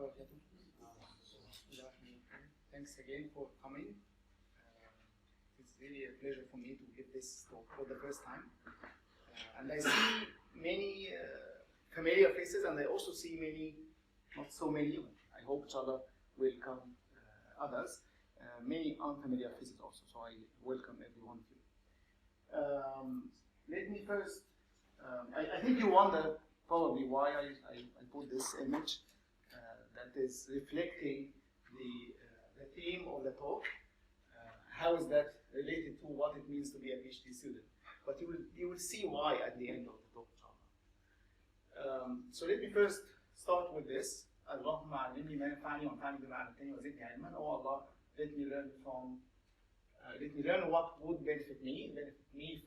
wabarakatuh. Thanks again for coming. It's really a pleasure for me to give this talk for the first time. And I see many familiar faces, and I also see many, not so many, I hope inshallah will come others, many unfamiliar faces also. So I welcome every one of you. Let me first, I think you wonder probably why I put this image that is reflecting the theme of the talk. How is that related to what it means to be a PhD student? But you will see why at the end of the talk. So let me first start with this. اللهم علمني ما ينفعني وانفعني بما علمتني وزدني علما. Oh Allah, let me learn what would benefit me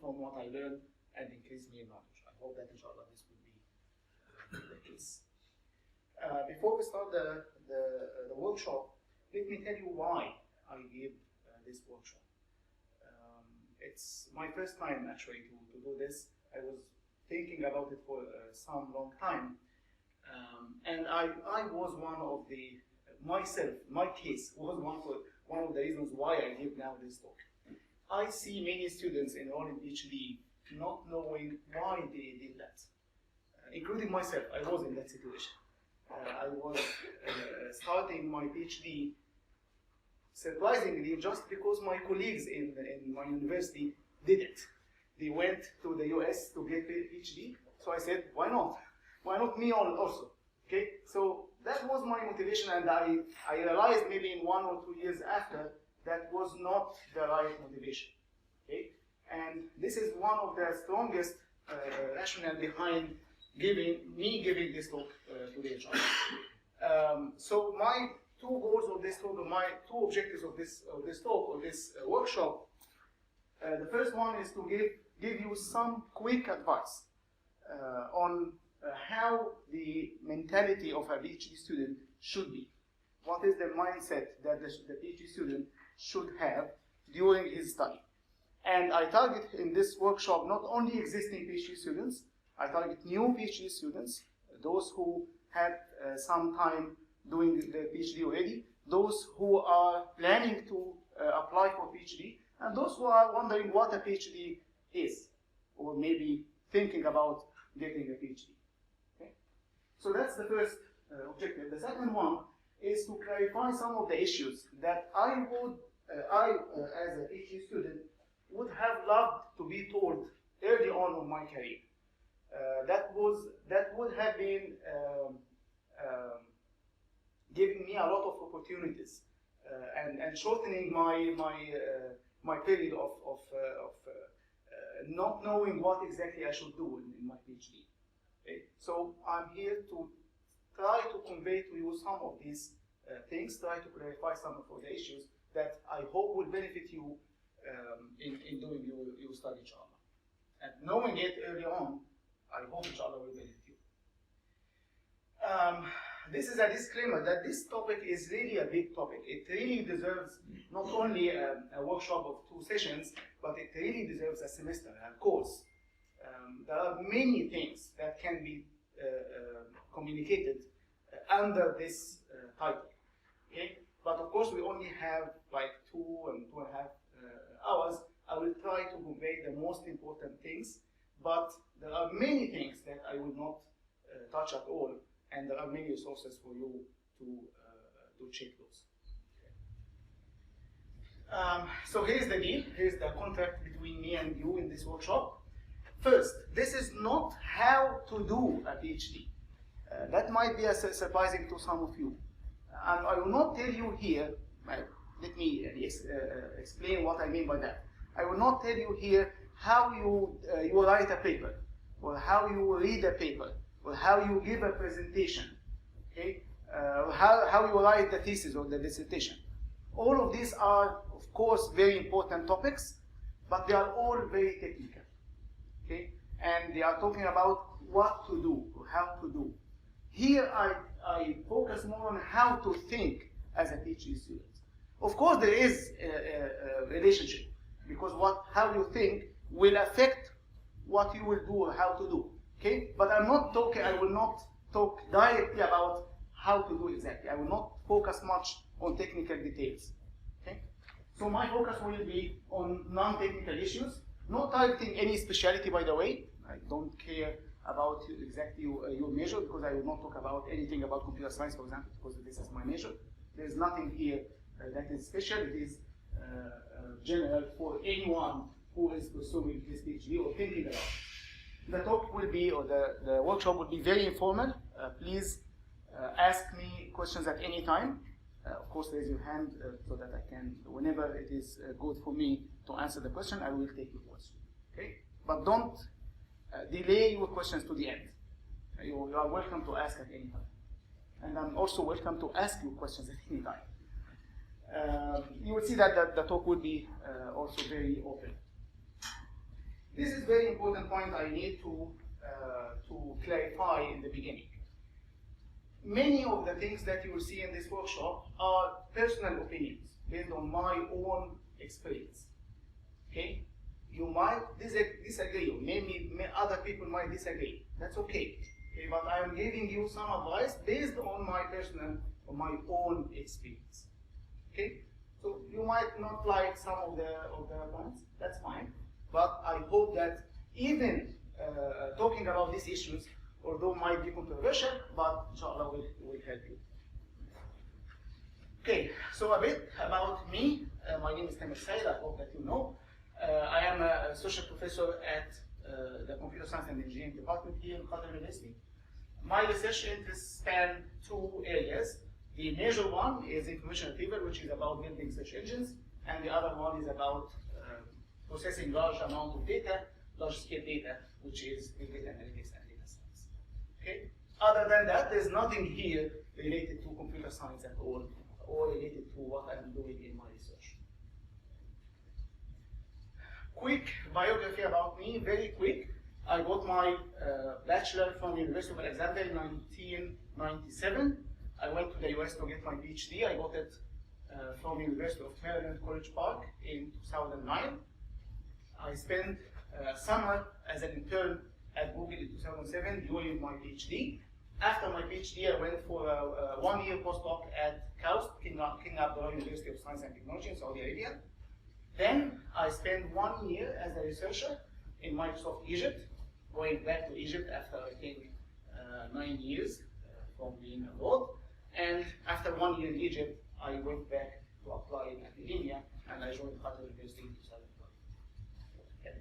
from what I learn, and increase me in knowledge. I hope that inshallah this will be the case. Before we start the workshop, let me tell you why I gave this workshop. It's my first time actually to do this. I was thinking about it for some long time, and I was one of the my case was one of the reasons why I give now this talk. I see many students enrolled in PhD not knowing why they did that, including myself. I was in that situation. I was starting my PhD, surprisingly, just because my colleagues in my university did it. They went to the US to get a PhD, so I said, why not? Why not me also? Okay, so that was my motivation, and I realized maybe in 1 or 2 years after that was not the right motivation. Okay, and this is one of the strongest rationale behind giving this talk today. So my two goals of this talk, my two objectives of this talk or this workshop. The first one is to give you some quick advice on how the mentality of a PhD student should be. What is the mindset that the PhD student should have during his study? And I target in this workshop not only existing PhD students, I target new PhD students, those who had some time doing the PhD already, those who are planning to apply for PhD, and those who are wondering what a PhD is, or maybe thinking about getting a PhD. Okay? So that's the first objective. The second one is to clarify some of the issues that I as a PhD student, would have loved to be told early on in my career. That would have been giving me a lot of opportunities and shortening my period of not knowing what exactly I should do in my PhD. Okay? So I'm here to try to convey to you some of these things, try to clarify some of the issues that I hope will benefit you in doing your study, inshallah. And knowing it early on, I hope inshallah will benefit you. This is a disclaimer that this topic is really a big topic. It really deserves not only a workshop of 2 sessions, but it really deserves a semester, a course. There are many things that can be communicated under this title. Okay? But of course, we only have like 2 and 2.5 hours. I will try to convey the most important things, but there are many things that I will not touch at all, and there are many resources for you to check those. Okay. So here's the deal. Here's the contract between me and you in this workshop. First, this is not how to do a PhD. That might be surprising to some of you. And I will not tell you here, let me explain what I mean by that. I will not tell you here how you write a paper, or how you read a paper, or how you give a presentation, okay? How you write the thesis or the dissertation. All of these are, of course, very important topics, but they are all very technical, okay? And they are talking about what to do, or how to do. Here I focus more on how to think as a PhD student. Of course, there is a relationship, because how you think will affect what you will do or how to do. Okay, but I will not talk directly about how to do exactly. I will not focus much on technical details. Okay? So my focus will be on non-technical issues, not targeting any specialty, by the way. I don't care about exactly your major, because I will not talk about anything about computer science, for example, because this is my major. There's nothing here that is special. It is general for anyone who is pursuing his PhD or thinking about it. The talk will be, or the workshop will be very informal. Please ask me questions at any time. Of course, raise your hand so that I can, whenever it is good for me to answer the question, I will take your question. Okay? But don't delay your questions to the end. You are welcome to ask at any time. And I'm also welcome to ask you questions at any time. You will see that the talk will be also very open. This is a very important point I need to clarify in the beginning. Many of the things that you will see in this workshop are personal opinions based on my own experience. Okay? You might disagree, or maybe other people might disagree. That's okay. Okay, but I am giving you some advice based on my personal or my own experience. Okay? So you might not like some of the points. That's fine. But I hope that even talking about these issues, although might be controversial, but inshallah will help you. Okay, so a bit about me. My name is Tamer Said, I hope that you know. I am a associate professor at the Computer Science and Engineering Department here in Qatar University. My research interests span two areas. The major one is information retrieval, which is about building search engines, and the other one is about processing large amount of data, large scale data, which is big data analytics and data science. Okay? Other than that, there's nothing here related to computer science at all, or related to what I'm doing in my research. Quick biography about me, very quick. I got my bachelor from University of Alexandria in 1997. I went to the US to get my PhD. I got it from University of Maryland, College Park in 2009. I spent summer as an intern at Google in 2007 doing my PhD. After my PhD, I went for a one-year postdoc at KAUST, King Abdullah University of Science and Technology in Saudi Arabia. Then I spent 1 year as a researcher in Microsoft Egypt, going back to Egypt after I came 9 years from being abroad. And after 1 year in Egypt, I went back to apply in academia, and I joined Qatar University in 2012. Okay.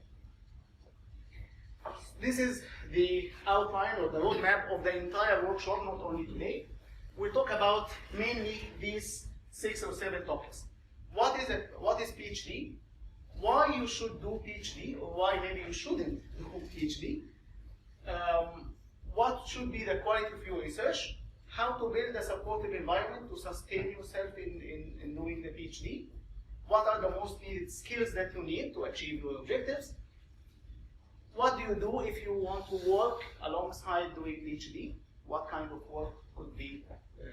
This is the outline or the roadmap of the entire workshop, not only today. We'll talk about mainly these 6 or 7 topics. What is PhD? Why you should do PhD, or why maybe you shouldn't do PhD? What should be the quality of your research? How to build a supportive environment to sustain yourself in doing the PhD? What are the most needed skills that you need to achieve your objectives? What do you do if you want to work alongside doing PhD? What kind of work could be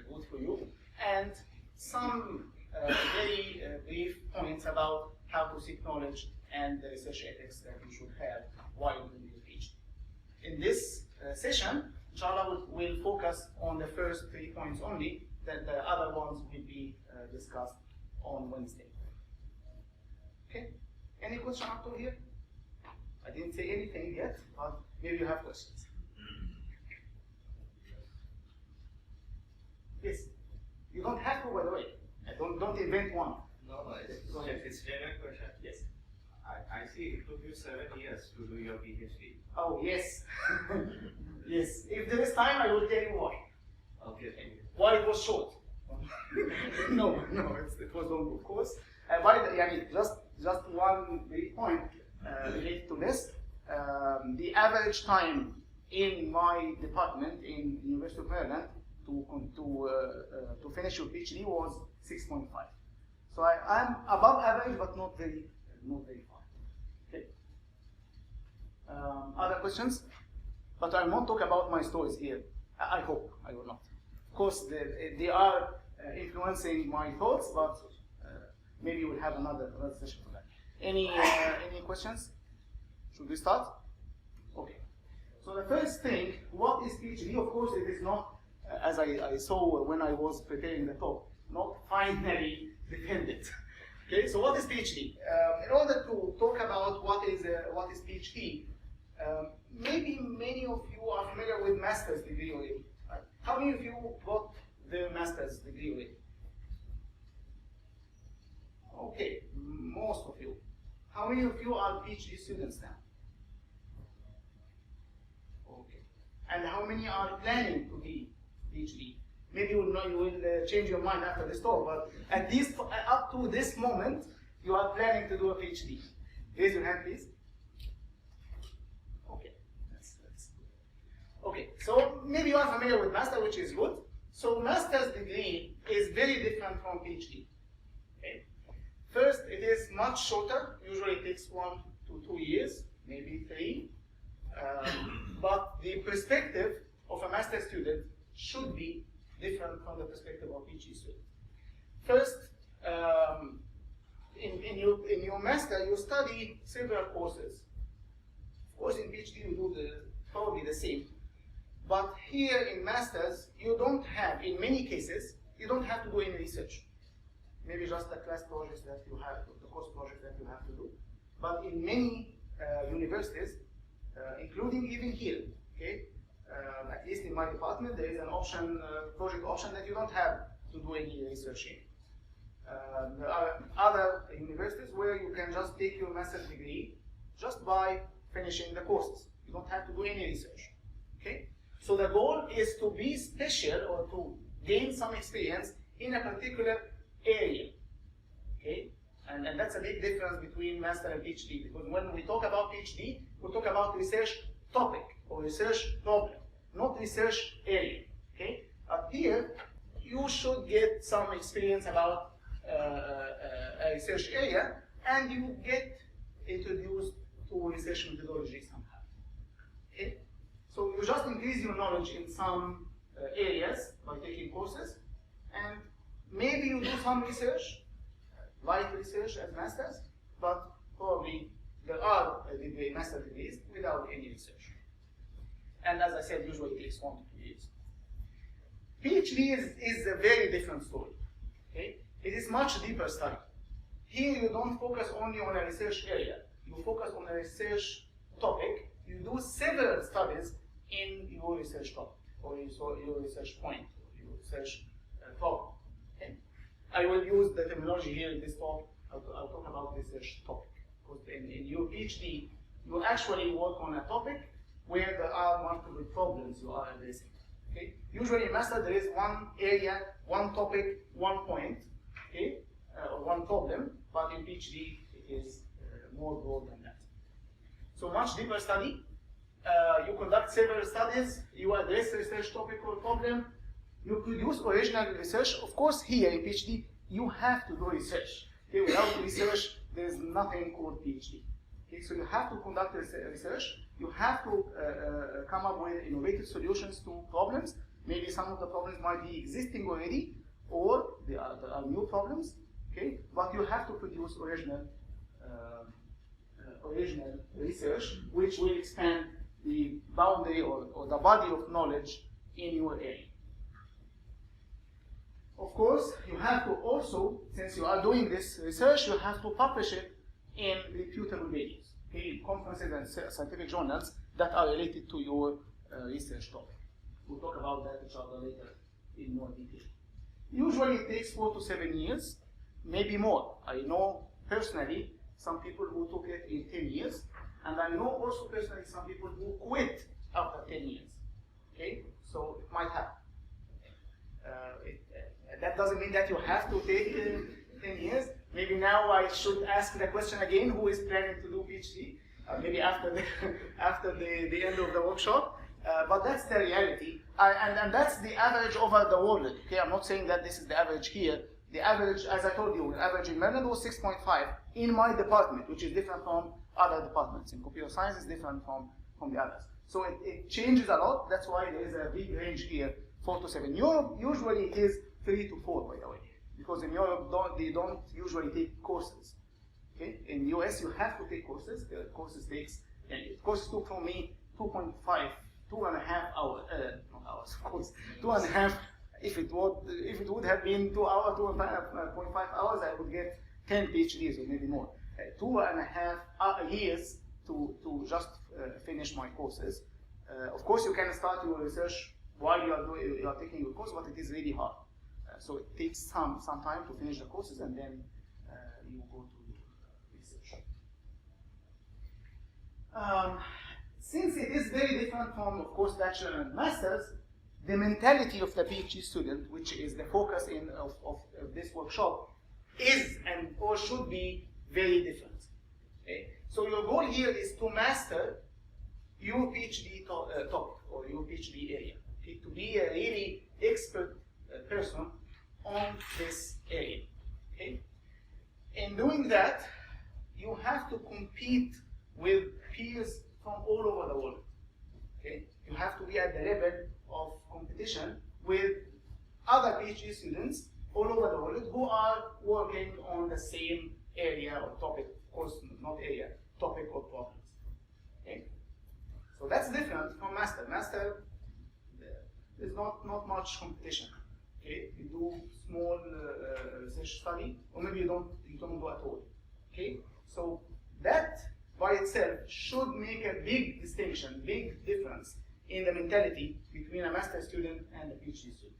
good for you? And some very brief points about how to seek knowledge and the research ethics that you should have while doing your PhD. In this session, inshallah, we'll focus on the first 3 points only, then the other ones will be discussed on Wednesday. Okay? Any question up to here? I didn't say anything yet, but maybe you have questions. Yes? You don't have to, by the way. Don't invent one. No, it's a general question. Yes. I see it took you 7 years to do your PhD. Oh, yes. Yes. If there is time, I will tell you why. Okay, thank you. Why it was short. no, it was long, of course. Just one brief point related to this. The average time in my department in University of Maryland to finish your PhD was 6.5. So I'm above average, but not very far. Okay. Other questions? But I won't talk about my stories here. I hope I will not. Of course, they are influencing my thoughts, but maybe we'll have another session for that. Any questions? Should we start? Okay. So the first thing, what is PhD? Of course, it is not as I saw when I was preparing the talk, not finally defended. Okay, so what is PhD? In order to talk about what is PhD, maybe many of you are familiar with master's degree already. Right? How many of you got the master's degree already? Okay, most of you. How many of you are PhD students now? Okay. And how many are planning to be PhD? Maybe you will change your mind after this talk, but at least up to this moment, you are planning to do a PhD. Raise your hand, please. Okay, that's good. Okay, so maybe you are familiar with master, which is good. So master's degree is very different from PhD. Okay. First, it is much shorter. Usually it takes 1 to 2 years, maybe 3. But the perspective of a master student should be different from the perspective of PhD student. First, in your master, you study several courses. Of course, in PhD you do probably the same. But here in masters, you don't have, in many cases, you don't have to do any research. Maybe just the class projects that you have, the course projects that you have to do. But in many universities, including even here, okay, at least in my department, there is an option, project option that you don't have to do any research in. There are other universities where you can just take your master's degree just by finishing the courses. You don't have to do any research. Okay? So the goal is to be special or to gain some experience in a particular area. Okay? And that's a big difference between master and PhD, because when we talk about PhD, we talk about research topic or research problem, not research area. Okay? Up here, you should get some experience about a research area, and you get introduced to research methodology somehow. Okay? So you just increase your knowledge in some areas by taking courses, and maybe you do some research, light research as masters, but probably there are master degrees without any research. And as I said, usually it takes 1 to 2 years. PhD is a very different story. Okay? It is much deeper study. Here you don't focus only on a research area. You focus on a research topic. You do several studies in your research topic, or your research point, or your research problem. Okay? I will use the terminology here in this talk. I'll talk about research topic. Because in your PhD, you actually work on a topic where there are multiple problems you are addressing. Okay? Usually in master there is one area, one topic, one point, okay? One problem, but in PhD it is more broad than that. So much deeper study. You conduct several studies, you address research topic or problem, you produce original research. Of course, here in PhD, you have to do research. Okay? Without research, there is nothing called PhD. Okay? So you have to conduct research. You have to come up with innovative solutions to problems. Maybe some of the problems might be existing already, or there are new problems. Okay? But you have to produce original research, which will expand the boundary or the body of knowledge in your area. Of course, you have to also, since you are doing this research, you have to publish it in reputable venues, okay, conferences and scientific journals that are related to your research topic. We'll talk about that each other later in more detail. Usually it takes 4 to 7 years, maybe more. I know personally some people who took it in 10 years, and I know also personally some people who quit after 10 years. Okay, so it might happen. That doesn't mean that you have to take 10 years. Maybe now I should ask the question again: who is planning to do PhD? Maybe after the end of the workshop. But that's the reality, and that's the average over the world. Okay, I'm not saying that this is the average here. The average, as I told you, the average in Maryland was 6.5 in my department, which is different from other departments. In computer science, is different from the others. So it changes a lot. That's why there is a big range here, 4 to 7. Europe usually it is 3 to 4, by the way, because in Europe they don't usually take courses. Okay, in US you have to take courses. The courses takes 10 years. Courses took from me 2.5 hours. hours, of course. 2.5. If it would have been 2 hours, 2.5 hours, I would get 10 PhDs or maybe more. 2.5 years to just finish my courses. Of course, you can start your research while you are taking your course, but it is really hard. So it takes some time to finish the courses, and then you go to research. Since it is very different from, of course, bachelor and masters, the mentality of the PhD student, which is the focus of this workshop, is and or should be very different. Okay? So your goal here is to master your PhD topic or your PhD area, okay? To be a really expert person on this area. Okay? In doing that, you have to compete with peers from all over the world. Okay? You have to be at the level of competition with other PhD students all over the world who are working on the same area or topic, of course, not area, topic or problems. Okay? So that's different from master. Master, there's not much competition. Okay? You do small research study, or maybe you don't do at all. Okay? So that by itself should make a big distinction, big difference in the mentality between a master student and a PhD student.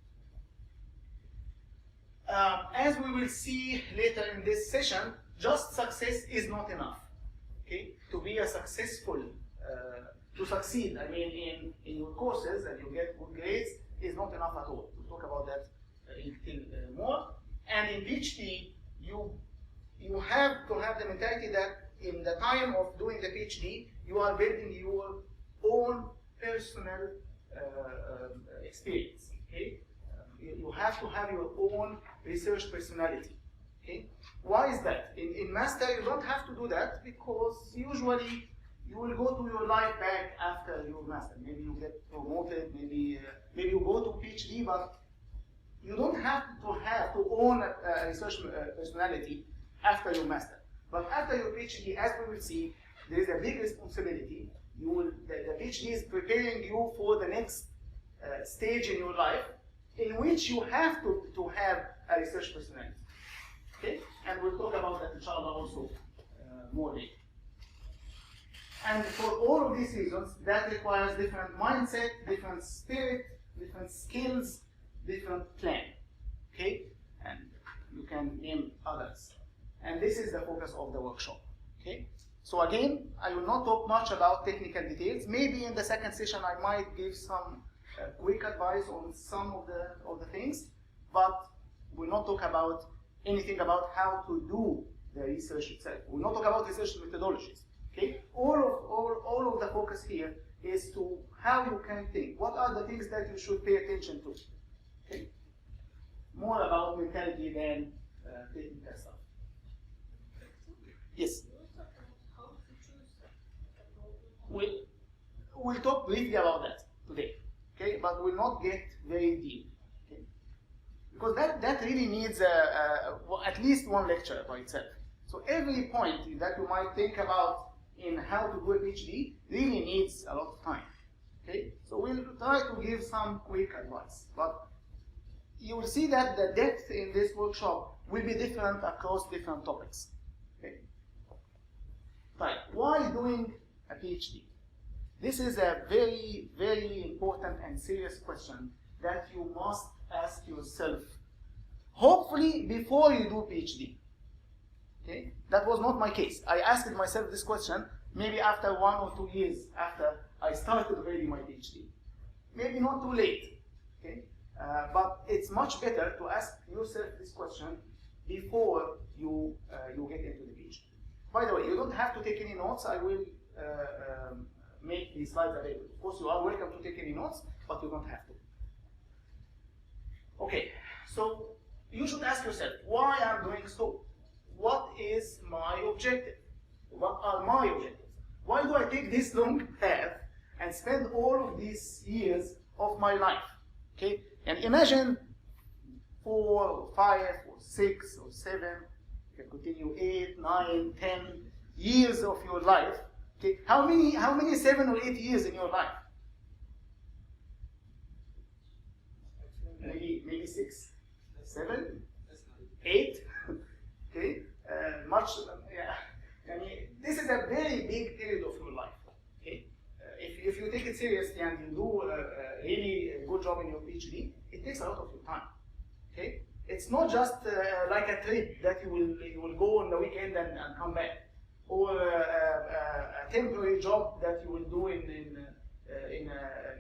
As we will see later in this session, just success is not enough. Okay? To be a successful, to succeed, I mean, in your courses and you get good grades is not enough at all. We'll talk about that more. And in PhD, you have to have the mentality that in the time of doing the PhD, you are building your own personal experience. Okay? You have to have your own research personality. Okay? Why is that? In master, you don't have to do that because usually you will go to your life back after your master. Maybe you get promoted, maybe you go to PhD, but you don't have to own a research personality after your master. But after your PhD, as we will see, there is a big responsibility. The PhD is preparing you for the next stage in your life, in which you have to have a research personality. Okay? And we'll talk about that, inshallah, also more later. And for all of these reasons, that requires different mindset, different spirit, different skills, different plan. Okay? And you can name others. And this is the focus of the workshop. Okay? So again, I will not talk much about technical details. Maybe in the second session I might give some quick advice on some of the things, but we'll not talk about anything about how to do the research itself. We'll not talk about research methodologies. Okay? All of the focus here is to how you can think. What are the things that you should pay attention to? Okay? More about mentality than technical stuff. Yes? We'll talk briefly about that today. Okay? But we'll not get very deep. Okay? Because that really needs at least one lecture by itself. So every point that you might think about in how to do a PhD really needs a lot of time. Okay? So we'll try to give some quick advice. But you will see that the depth in this workshop will be different across different topics. Okay? Right. Why doing a PhD? This is a very, very important and serious question that you must ask yourself, hopefully before you do PhD. Okay? That was not my case. I asked myself this question maybe after 1 or 2 years after I started already my PhD. Maybe not too late. Okay? But it's much better to ask yourself this question before you get into the PhD. By the way, you don't have to take any notes. I will make these slides available. Of course, you are welcome to take any notes, but you don't have to. Okay, so you should ask yourself, why I'm doing so? What is my objective? What are my objectives? Why do I take this long path and spend all of these years of my life? Okay, and imagine 4 or 5 or 6 or 7, you can continue 8, 9, 10 years of your life. Okay, how many 7 or 8 years in your life? maybe 6, 7, 8. Okay, yeah. I mean, this is a very big period of your life. Okay, if you take it seriously and you do a really good job in your PhD, it takes a lot of your time. Okay, it's not just like a trip that you will go on the weekend and come back, or a temporary job that you will do in an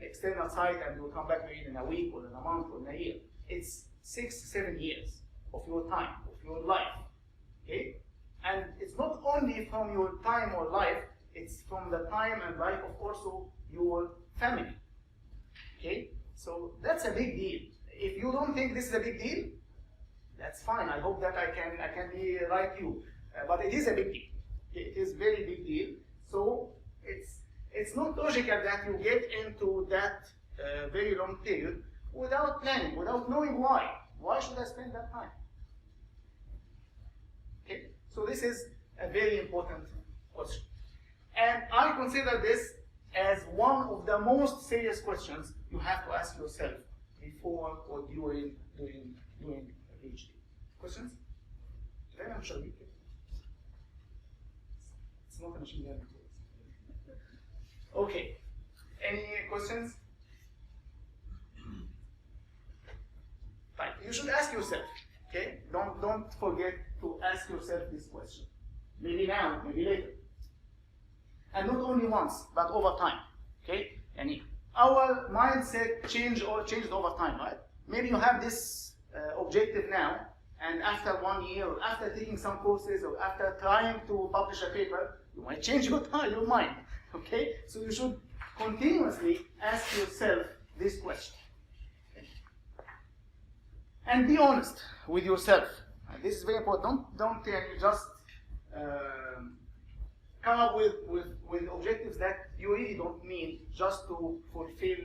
external site and you will come back maybe in a week or in a month or in a year. It's 6, 7 years of your time, of your life. Okay, and it's not only from your time or life, it's from the time and life of also your family. Okay, so that's a big deal. If you don't think this is a big deal, that's fine. I hope that I can be like you, but it is a big deal. It is very big deal. So it's not logical that you get into that very long period without planning, without knowing why. Why should I spend that time? Okay, so this is a very important question. And I consider this as one of the most serious questions you have to ask yourself before or during a PhD. Questions? It's not a machine learning course. Okay. Any questions? Fine. You should ask yourself. Okay? Don't forget to ask yourself this question. Maybe now, maybe later. And not only once, but over time. Okay? And our mindset changed over time, right? Maybe you have this objective now, and after 1 year, or after taking some courses, or after trying to publish a paper, you might change your mind. Okay? So you should continuously ask yourself this question. Okay? And be honest with yourself. And this is very important. Don't just come up with objectives that you really don't mean just to fulfill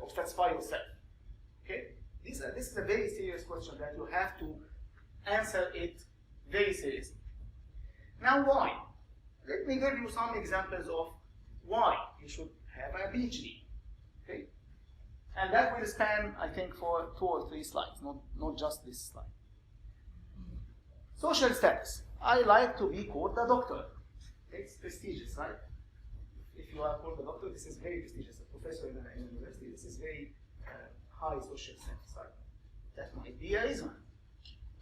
or satisfy yourself. Okay? This is a very serious question that you have to answer it very seriously. Now, why? Let me give you some examples of why you should have a PhD. Okay? And that will span, I think, for 2 or 3 slides, not just this slide. Social status. I like to be called a doctor. It's prestigious, right? If you are called a doctor, this is very prestigious. A professor in a university, this is very high social status, right? That might be a reason.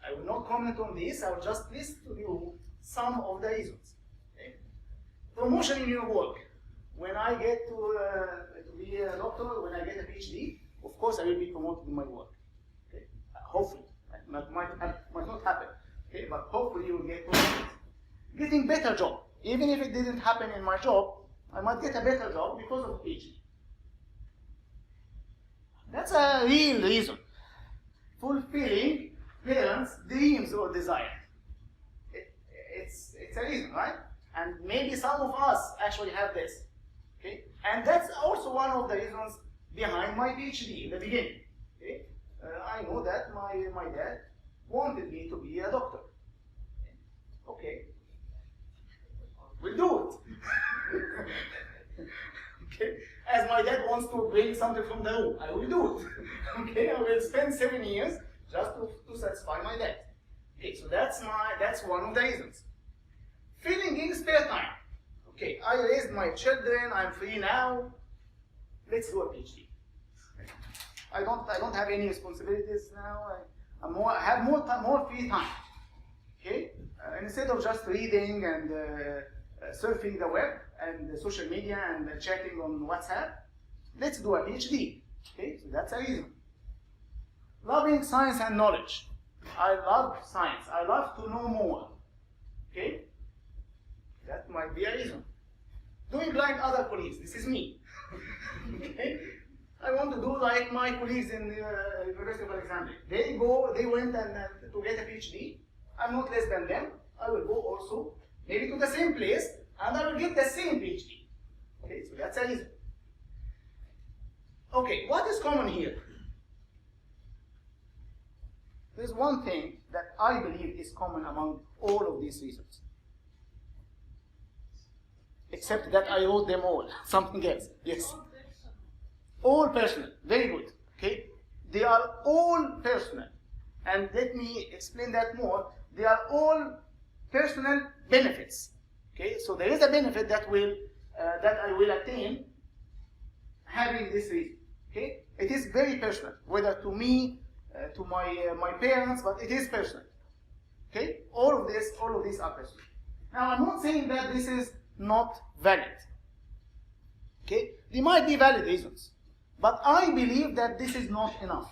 I will not comment on this. I will just list to you some of the reasons. Okay? Promotion in your work. When I get to be a doctor, when I get a PhD, of course I will be promoted in my work. Okay? Hopefully, it might not happen. Okay, but hopefully you will get promoted. Getting better job. Even if it didn't happen in my job, I might get a better job because of PhD. That's a real reason. Fulfilling parents' dreams or desires. It's a reason, right? And maybe some of us actually have this. Okay? And that's also one of the reasons behind my PhD in the beginning. Okay? I know that my dad wanted me to be a doctor. Okay. We'll do it. Okay. As my dad wants to bring something from the room, I will do it. Okay. I will spend 7 years just to satisfy my dad. Okay. So that's one of the reasons. Filling in spare time. Okay. I raised my children. I'm free now. Let's do a PhD. I don't have any responsibilities now. I have more free time. Okay. Instead of just reading and surfing the web and the social media and chatting on WhatsApp, let's do a PhD. Okay, so that's a reason. Loving science and knowledge. I love science. I love to know more. Okay, that might be a reason. Doing like other colleagues. This is me. Okay, I want to do like my colleagues in the University of Alexandria. They went and to get a PhD. I'm not less than them. I will go also maybe to the same place and I will get the same PhD. Okay, so that's a reason. Okay, what is common here? There's one thing that I believe is common among all of these reasons. Except that I wrote them all. Something else. Yes. All personal. Very good. Okay. they are all personal. And let me explain that more. They are all personal benefits. Okay, so there is a benefit that I will attain having this reason. Okay, it is very personal, whether to me, to my parents, but it is personal. Okay, all of these are personal. Now, I'm not saying that this is not valid. Okay, there might be valid reasons, but I believe that this is not enough.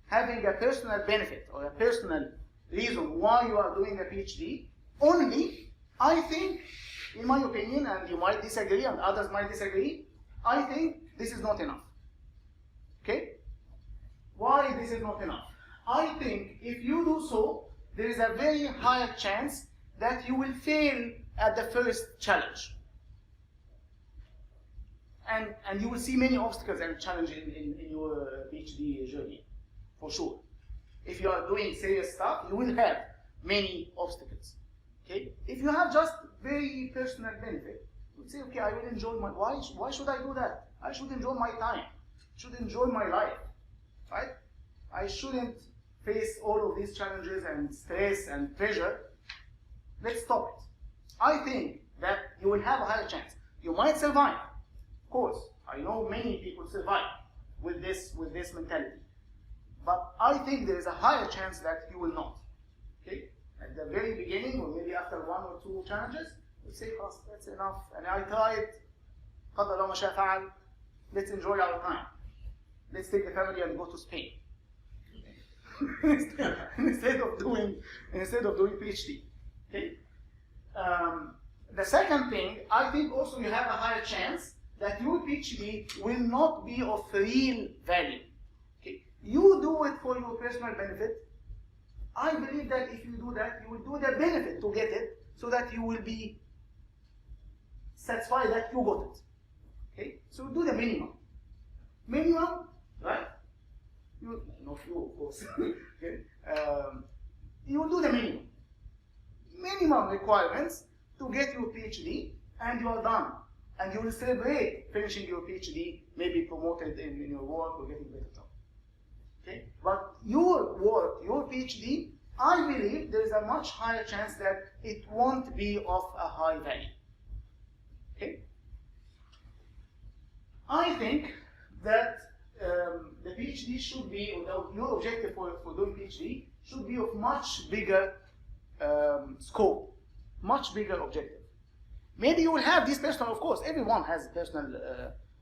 Having a personal benefit or a personal reason why you are doing a PhD only, I think, in my opinion, and you might disagree and others might disagree, I think this is not enough. Okay? Why this is not enough? I think if you do so, there is a very high chance that you will fail at the first challenge. And you will see many obstacles and challenges in your PhD journey, for sure. If you are doing serious stuff, you will have many obstacles. Okay? If you have just very personal benefit, you would say, okay, I will enjoy my, why should I do that? I should enjoy my time. I should enjoy my life, right? I shouldn't face all of these challenges and stress and pressure. Let's stop it. I think that you will have a higher chance. You might survive. Of course, I know many people survive with this mentality. But I think there is a higher chance that you will not. Okay? At the very beginning, or maybe after one or two challenges, you say, oh, that's enough. And I tried. قدر الله ما شاء فعل. Let's enjoy our time. Let's take the family and go to Spain. instead of doing PhD. Okay? The second thing, I think also you have a higher chance that your PhD will not be of real value. Okay? You do it for your personal benefit. I believe that if you do that, you will do the benefit to get it, so that you will be satisfied that you got it. Okay? So do the minimum. Minimum, right? Not you, of course. Okay? You will do the minimum. Minimum requirements to get your PhD, and you are done. And you will celebrate finishing your PhD, maybe promoted in your work or getting better job. Okay? But your work, your PhD, I believe there is a much higher chance that it won't be of a high value. Okay? I think that the PhD should be, or your objective for doing PhD should be of much bigger scope, much bigger objective. Maybe you will have this personal, of course, everyone has personal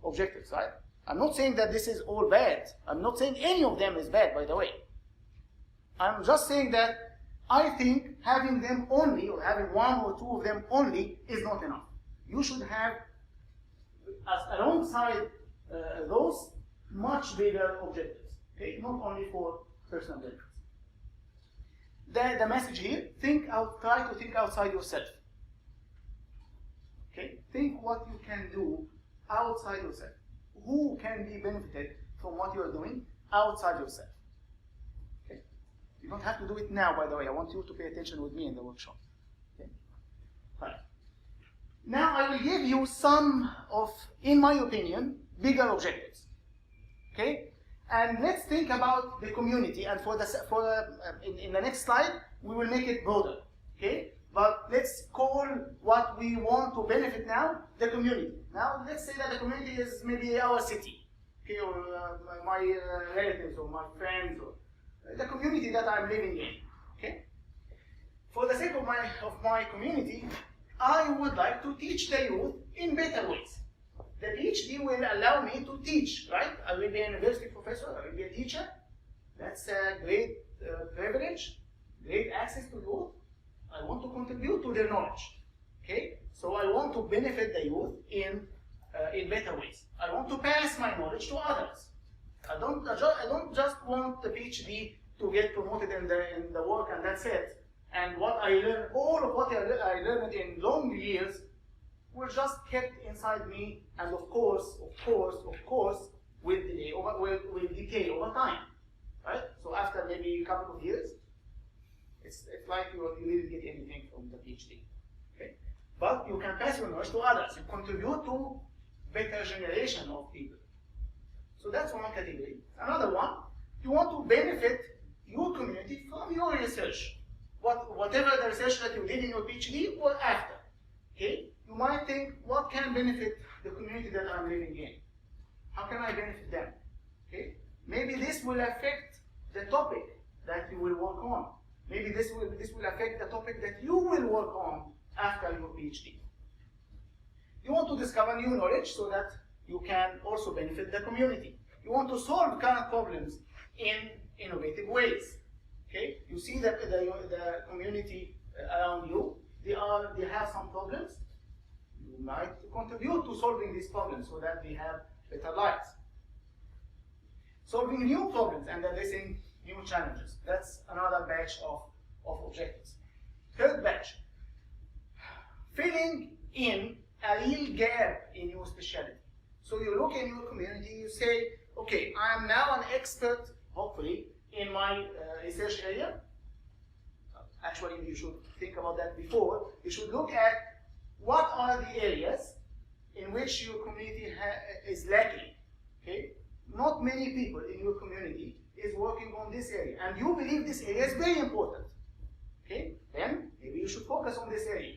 objectives, right? I'm not saying that this is all bad. I'm not saying any of them is bad, by the way. I'm just saying that I think having them only, or having one or two of them only, is not enough. You should have, alongside those, much bigger objectives. Okay? Not only for personal benefits. The message here, try to think outside yourself. Okay? Think what you can do outside yourself. Who can be benefited from what you are doing outside yourself? Okay? You don't have to do it now, by the way. I want you to pay attention with me in the workshop. Okay? Right. Now I will give you some of, in my opinion, bigger objectives. Okay? And let's think about the community. And in the next slide, we will make it broader. Okay? But let's call what we want to benefit now the community. Now, let's say that the community is maybe our city, okay, or my relatives, or my friends, or the community that I'm living in. Okay. For the sake of my community, I would like to teach the youth in better ways. The PhD will allow me to teach, right? I will be a university professor. I will be a teacher. That's a great privilege, great access to youth. I want to contribute to their knowledge, okay? So I want to benefit the youth in better ways. I want to pass my knowledge to others. I don't just want the PhD to get promoted in the work and that's it. And what I learned, all of what I learned in long years, were just kept inside me, and of course, will decay over time, right? So after maybe a couple of years, it's like you didn't get anything from the PhD. Okay? But you can pass your knowledge to others. You contribute to better generation of people. So that's one category. Another one, You want to benefit your community from your research. Whatever the research that you did in your PhD or after. Okay? You might think, what can benefit the community that I'm living in? How can I benefit them? Okay? Maybe this will affect the topic that you will work on. Maybe this will affect the topic that you will work on after your PhD. You want to discover new knowledge so that you can also benefit the community. You want to solve current problems in innovative ways. Okay? You see that the community around you, they have some problems. You might contribute to solving these problems so that they have better lives. Solving new problems and addressing new challenges. That's another batch of objectives. Third batch, filling in a real gap in your specialty. So you look in your community, you say, okay, I am now an expert, hopefully, in my research area. Actually, you should think about that before. You should look at what are the areas in which your community is lacking. Okay? Not many people in your community is working on this area, and you believe this area is very important. Okay? Then maybe you should focus on this area.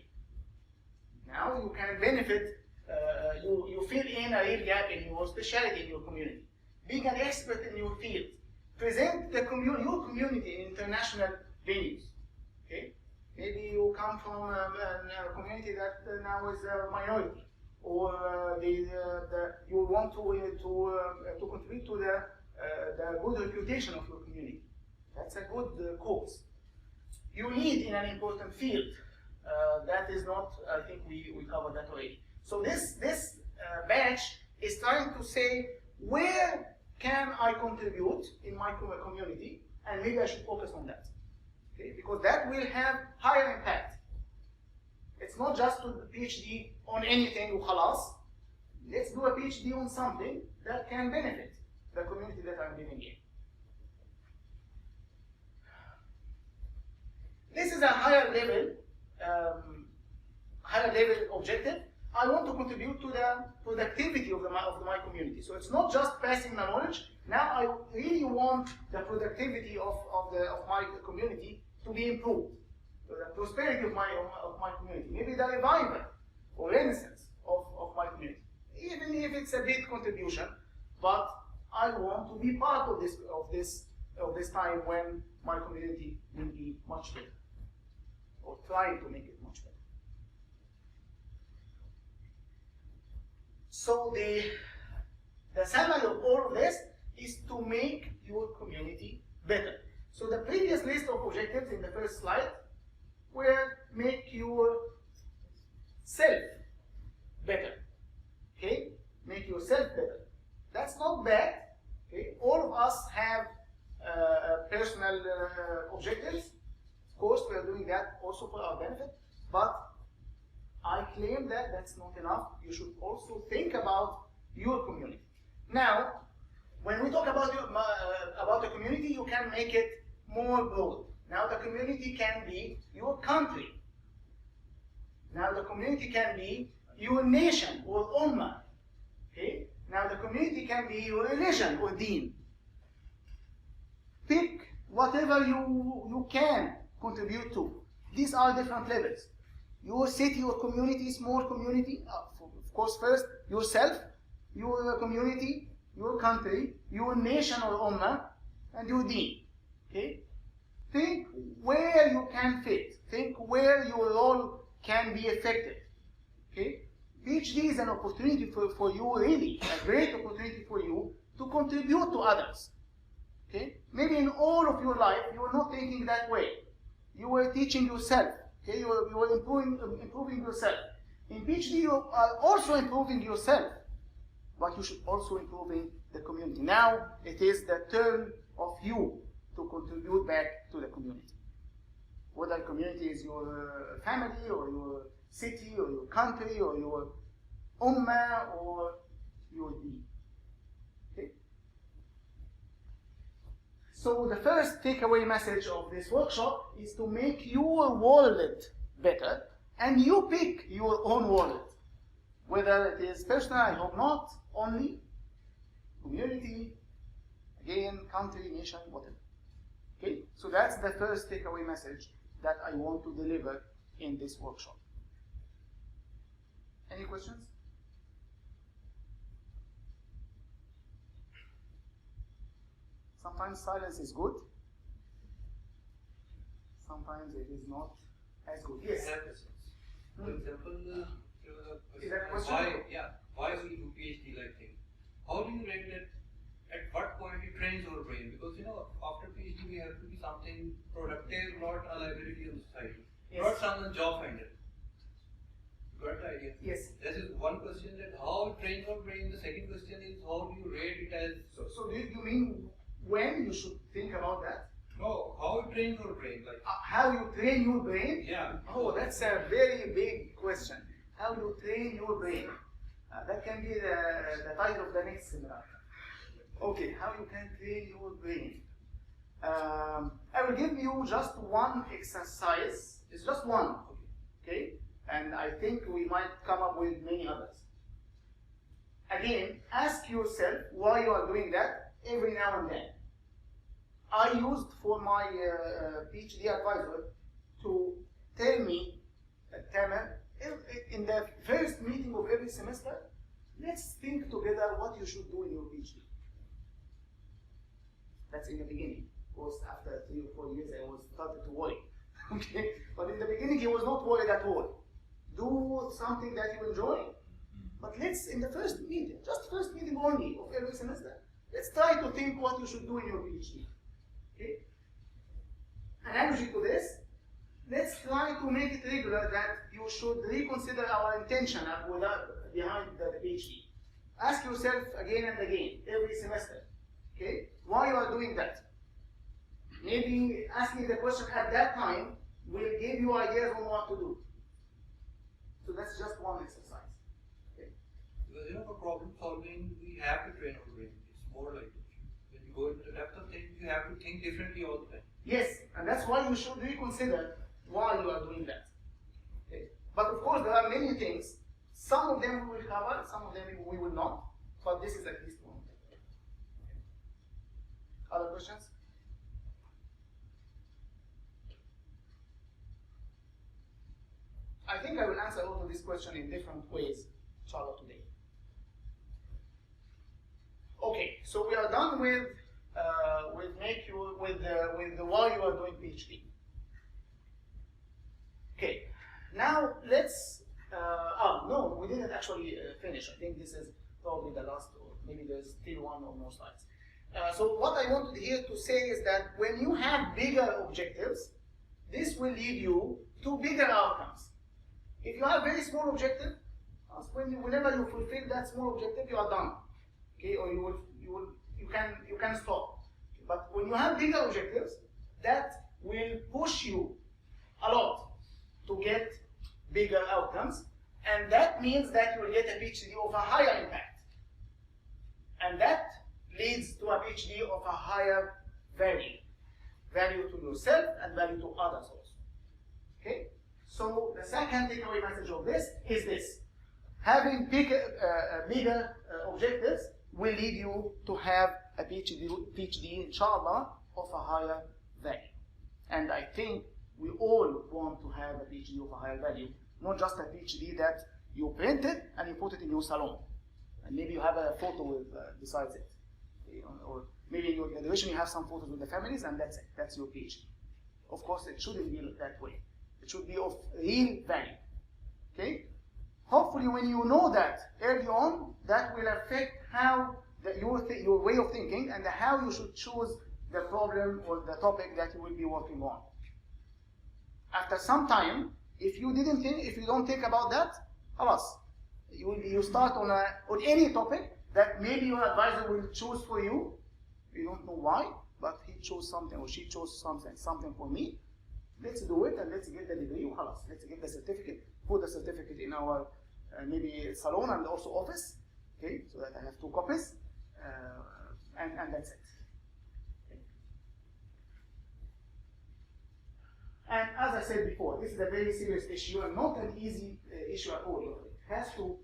Now you can benefit, you fill in a real gap in your specialty in your community. Being an expert in your field. Present your community in international venues. Okay? Maybe you come from a community that now is a minority, or you want to contribute to the good reputation of your community. That's a good cause. You lead in an important field. That is not, I think we covered that already. So this batch is trying to say, where can I contribute in my community, and maybe I should focus on that. Okay? Because that will have higher impact. It's not just to the PhD on anything, khalas. Let's do a PhD on something that can benefit the community that I'm living in. This is a higher level objective. I want to contribute to the productivity of my community. So it's not just passing the knowledge. Now I really want the productivity of my community to be improved. So the prosperity of my community. Maybe the revival or renaissance of my community. Even if it's a big contribution, but I want to be part of this time when my community will be much better, or trying to make it much better. So the summary of all of this is to make your community better. So the previous list of objectives in the first slide were make yourself better. Okay? Make yourself better. That's not bad. Okay? All of us have personal objectives. Of course, we are doing that also for our benefit, but I claim that that's not enough. You should also think about your community. Now, when we talk about the community, you can make it more broad. Now the community can be your country. Now the community can be your nation or ummah. Okay? Now the community can be your religion or deen. Pick whatever you can contribute to. These are different levels. Your city, your community, small community, of course first yourself, your community, your country, your nation or ummah, and your deen. Okay? Think where you can fit. Think where your role can be effective. Okay? PhD is an opportunity for you, really, a great opportunity for you to contribute to others. Okay? Maybe in all of your life you were not thinking that way. You were teaching yourself. Okay? You were improving yourself. In PhD you are also improving yourself, but you should also improving the community. Now it is the turn of you to contribute back to the community. Whether the community is your family or your city or your country or your ummah or your deen. Okay? So the first takeaway message of this workshop is to make your world better, and you pick your own world. Whether it is personal, I hope not, only, community, again, country, nation, whatever. Okay, so that's the first takeaway message that I want to deliver in this workshop. Any questions? Sometimes silence is good. Sometimes it is not as good. Yes. For example, Is that a question? Why we do PhD like thing? How do you rate that? At what point it trains our brain? Because after PhD we have to be something productive, not a liability on society, not someone job finder. Got the idea? Yes. This is one question, that how it trains our brain. The second question is how do you rate it as? So do you mean when you should think about that? No, how it trains our brain, like how you train your brain? Yeah. Oh, that's a very big question. How you train your brain? That can be the title of the next seminar. Okay, how you can train your brain. I will give you just one exercise. It's just one. Okay? And I think we might come up with many others. Again, ask yourself why you are doing that every now and then. I used for my PhD advisor to tell me, Tamer, in the first meeting of every semester, let's think together what you should do in your PhD. That's in the beginning. Of course, after 3 or 4 years, I was started to worry. Okay, but in the beginning, he was not worried at all. Do something that you enjoy. But let's, in the first meeting, just first meeting only of every semester, let's try to think what you should do in your PhD. Okay? Analogy to this, let's try to make it regular that you should reconsider our intention behind the PhD. Ask yourself again and again, every semester, okay, why you are doing that. Maybe asking the question at that time will give you ideas on what to do. So that's just one exercise. Okay? Because for problem solving, we have to train our brain. It's more like when you go into the depth of things, you have to think differently all the time. Yes, and that's why you should reconsider why you are doing that. Okay? But of course, there are many things. Some of them we will cover, some of them we will not. But this is at least one. Other questions? I think I will answer also this question in different ways, inshallah, today. Okay, so we are done with the why you are doing PhD. Okay, now let's. No, we didn't actually finish. I think this is probably the last, or maybe there's still one or more slides. So what I wanted here to say is that when you have bigger objectives, this will lead you to bigger outcomes. If you have a very small objective, whenever you fulfill that small objective, you are done. Okay, or you can stop. But when you have bigger objectives, that will push you a lot to get bigger outcomes, and that means that you will get a PhD of a higher impact, and that leads to a PhD of a higher value to yourself and value to others also. Okay. So the second takeaway message of this is this: having bigger objectives will lead you to have a PhD, inshallah, of a higher value. And I think we all want to have a PhD of a higher value, not just a PhD that you printed and you put it in your salon, and maybe you have a photo with besides it, or maybe in your graduation you have some photos with the families, and that's it. That's your PhD. Of course, it shouldn't be that way. It should be of real value. Okay? Hopefully, when you know that early on, that will affect how your way of thinking and how you should choose the problem or the topic that you will be working on. After some time, if you don't think about that, halas, you start on any topic that maybe your advisor will choose for you. You don't know why, but he chose something or she chose something for me. Let's do it and let's get the degree. Let's get the certificate. Put the certificate in our maybe salon and also office. Okay, so that I have 2 copies, and that's it. Okay. And as I said before, this is a very serious issue and not an easy issue at all. It has to,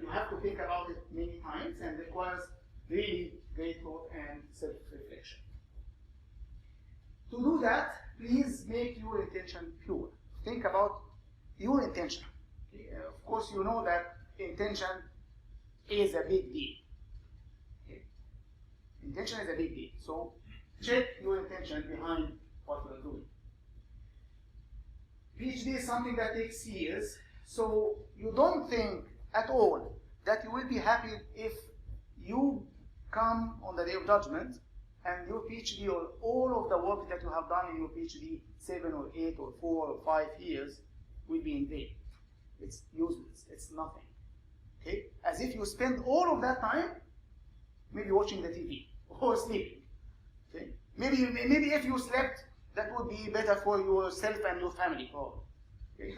you have to think about it many times and requires really great thought and self-reflection. To do that, please make your intention pure. Think about your intention. Of course, you know that intention is a big deal. Okay? Intention is a big deal. So check your intention behind what you are doing. PhD is something that takes years, so you don't think at all that you will be happy if you come on the day of judgment and your PhD or all of the work that you have done in your PhD 7 or 8 or 4 or 5 years will be in vain. It's useless. It's nothing. Okay? As if you spend all of that time maybe watching the TV or sleeping. Okay? Maybe if you slept, that would be better for yourself and your family. Okay?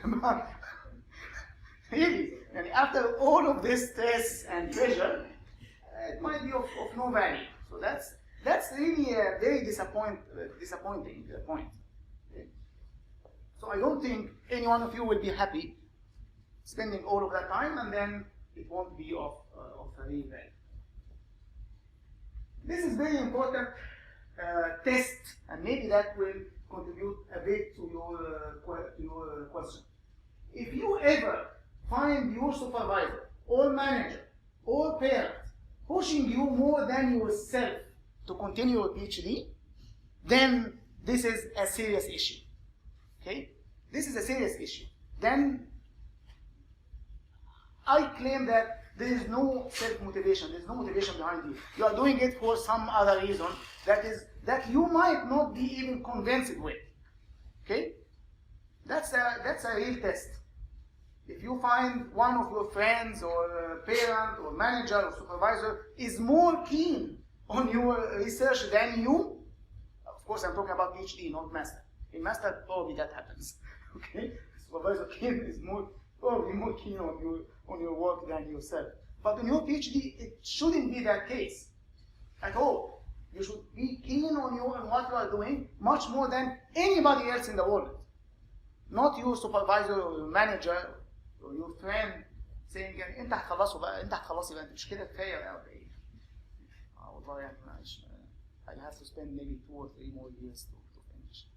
Really, and after all of this stress and pressure, it might be of no value. So that's really a very disappointing point. Okay? So I don't think any one of you will be happy spending all of that time, and then it won't be of real value. This is very important test, and maybe that will contribute a bit to your question. If you ever find your supervisor or manager or parent pushing you more than yourself to continue your PhD, then this is a serious issue. Okay? This is a serious issue. Then I claim that there is no self-motivation, there is no motivation behind you. You are doing it for some other reason that you might not be even convinced with. Okay? That's a real test. If you find one of your friends or parent or manager or supervisor is more keen on your research than you, of course I'm talking about PhD, not master. In master, probably that happens. Okay? Supervisor is probably more keen on your work than yourself. But in your PhD, it shouldn't be that case at all. You should be keen on what you are doing much more than anybody else in the world. Not your supervisor or your manager or your friend saying انت هتخلصوا بقى انت هتخلصي بقى انت مش كده كفايه ولا ايه؟ والله يعني معلش I have to spend maybe 2 or 3 more years to finish.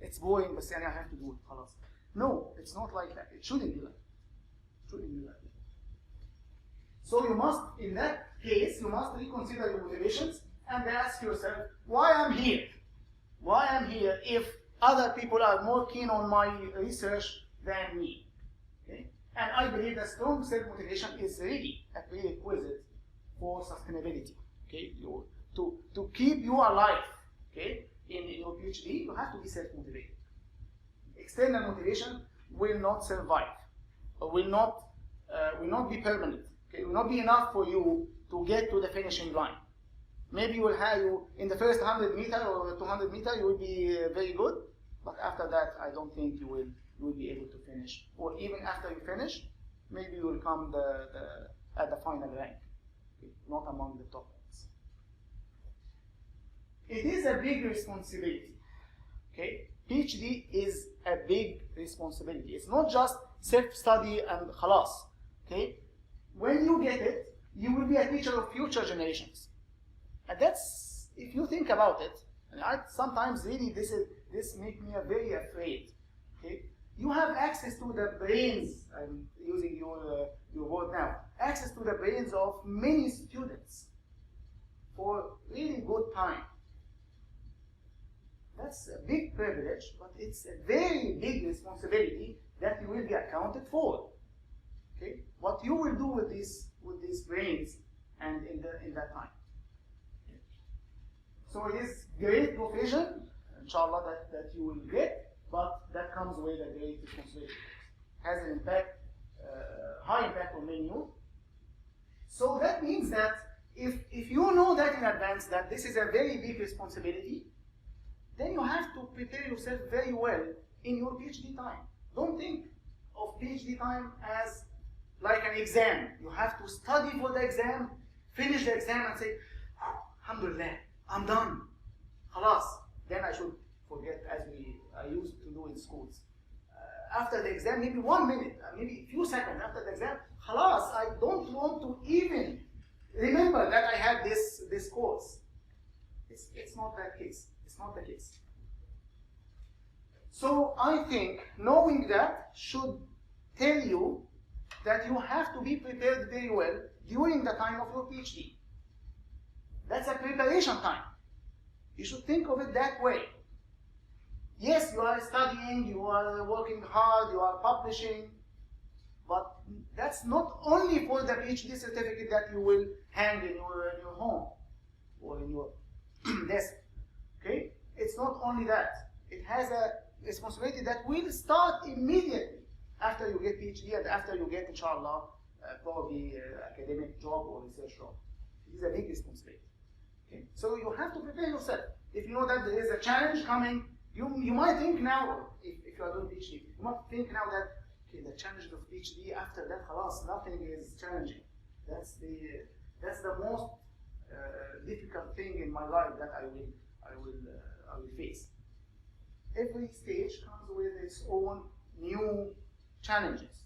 It's boring بس يعني I have to do it خلاص. No, it's not like that. It shouldn't be like that. It shouldn't be like that. So you must, in that case, you must reconsider your motivations and ask yourself, why I'm here? Why I'm here if other people are more keen on my research than me? Okay? And I believe that strong self-motivation is really a prerequisite for sustainability. Okay? To keep you alive, okay, in your PhD, you have to be self-motivated. External motivation will not survive, or will not be permanent. Okay? It will not be enough for you to get to the finishing line. Maybe you will have in the first 100 meter or 200 meter, you will be very good, but after that, I don't think you will be able to finish. Or even after you finish, maybe you will come at the final rank, okay? Not among the top ones. It is a big responsibility. Okay? PhD is a big responsibility. It's not just self-study and khalas. Okay? When you get it, you will be a teacher of future generations. And that's, if you think about it, and sometimes really this makes me very afraid. Okay? You have access to the brains, I'm using your word now, access to the brains of many students for really good time. That's a big privilege, but it's a very big responsibility that you will be accounted for. Okay? What you will do with these brains and in that time. So it is great profession, inshallah, that you will get, but that comes with a great responsibility. Has an impact, high impact on many youth. So that means that if you know that in advance that this is a very big responsibility, then you have to prepare yourself very well in your PhD time. Don't think of PhD time as like an exam. You have to study for the exam, finish the exam and say, Alhamdulillah, I'm done. Khalas. Then I should forget as I used to do in schools. After the exam, maybe 1 minute, maybe a few seconds after the exam, khalas, I don't want to even remember that I had this course. It's not that case. It's not the case. So I think knowing that should tell you that you have to be prepared very well during the time of your PhD. That's a preparation time. You should think of it that way. Yes, you are studying, you are working hard, you are publishing, but that's not only for the PhD certificate that you will hang in your home or in your desk. Okay? It's not only that. It has a responsibility that will start immediately after you get PhD and after you get, inshallah, probably academic job or research job. It is a big responsibility. Okay? So you have to prepare yourself. If you know that there is a challenge coming, you might think now, if you are doing PhD, you might think now that okay, the challenge of PhD after that, khalas, nothing is challenging. That's the most difficult thing in my life that I will face. Every stage comes with its own new challenges.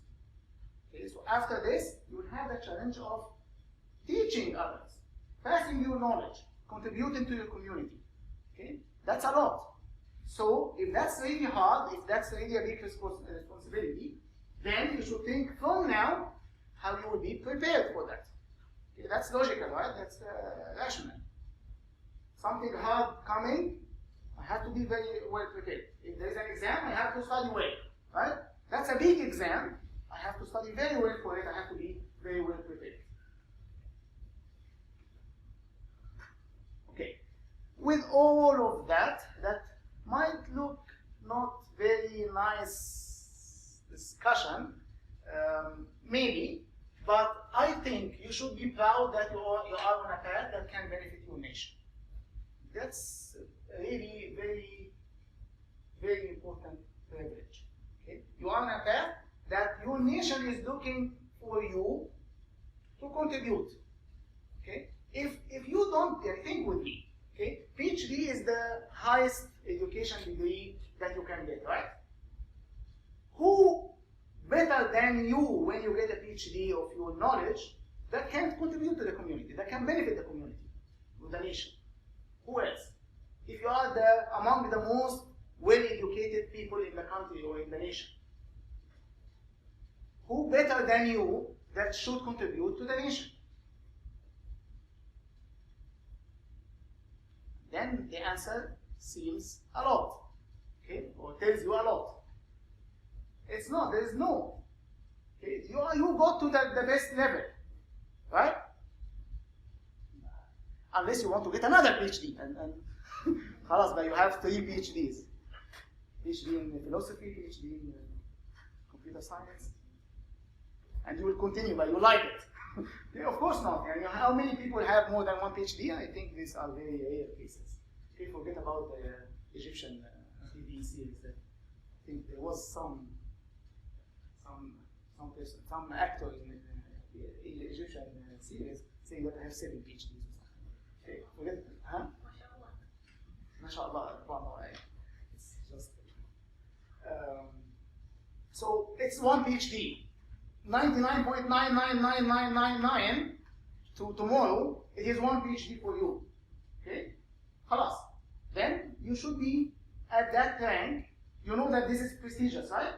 Okay, so after this, you will have the challenge of teaching others, passing your knowledge, contributing to your community. Okay, that's a lot. So if that's really hard, if that's really a big responsibility, then you should think from now how you will be prepared for that. Okay, that's logical, right? That's rational. Something hard coming, I have to be very well prepared. If there is an exam, I have to study well, right? That's a big exam. I have to study very well for it. I have to be very well prepared. Okay. With all of that, that might look not very nice discussion, maybe, but I think you should be proud that you are on a path that can benefit your nation. That's really very, very important privilege. Okay? You are on a path that your nation is looking for you to contribute. Okay? If you don't think with me, okay, PhD is the highest education degree that you can get, right? Who better than you when you get a PhD of your knowledge that can contribute to the community, that can benefit the community, the nation? Who else? If you are among the most well-educated people in the country or in the nation, who better than you that should contribute to the nation? Then the answer seems a lot, okay, or tells you a lot. It's not, there is no. Okay? You got to the best level, right? Unless you want to get another PhD, and khalas, but you have 3 PhDs. PhD in philosophy, PhD in computer science, and you will continue, but you like it. Okay, of course not. And how many people have more than 1 PhD? I think these are very rare cases. Okay, forget about the Egyptian TV series. I think there was some person, some actor in the Egyptian series saying that I have 7 PhDs or something. Okay, forget it. Huh? MashaAllah. It's just. So it's 1 PhD. 99.99999 to tomorrow, it is 1 PhD for you. Okay? Khalas. Then you should be at that rank. You know that this is prestigious, right?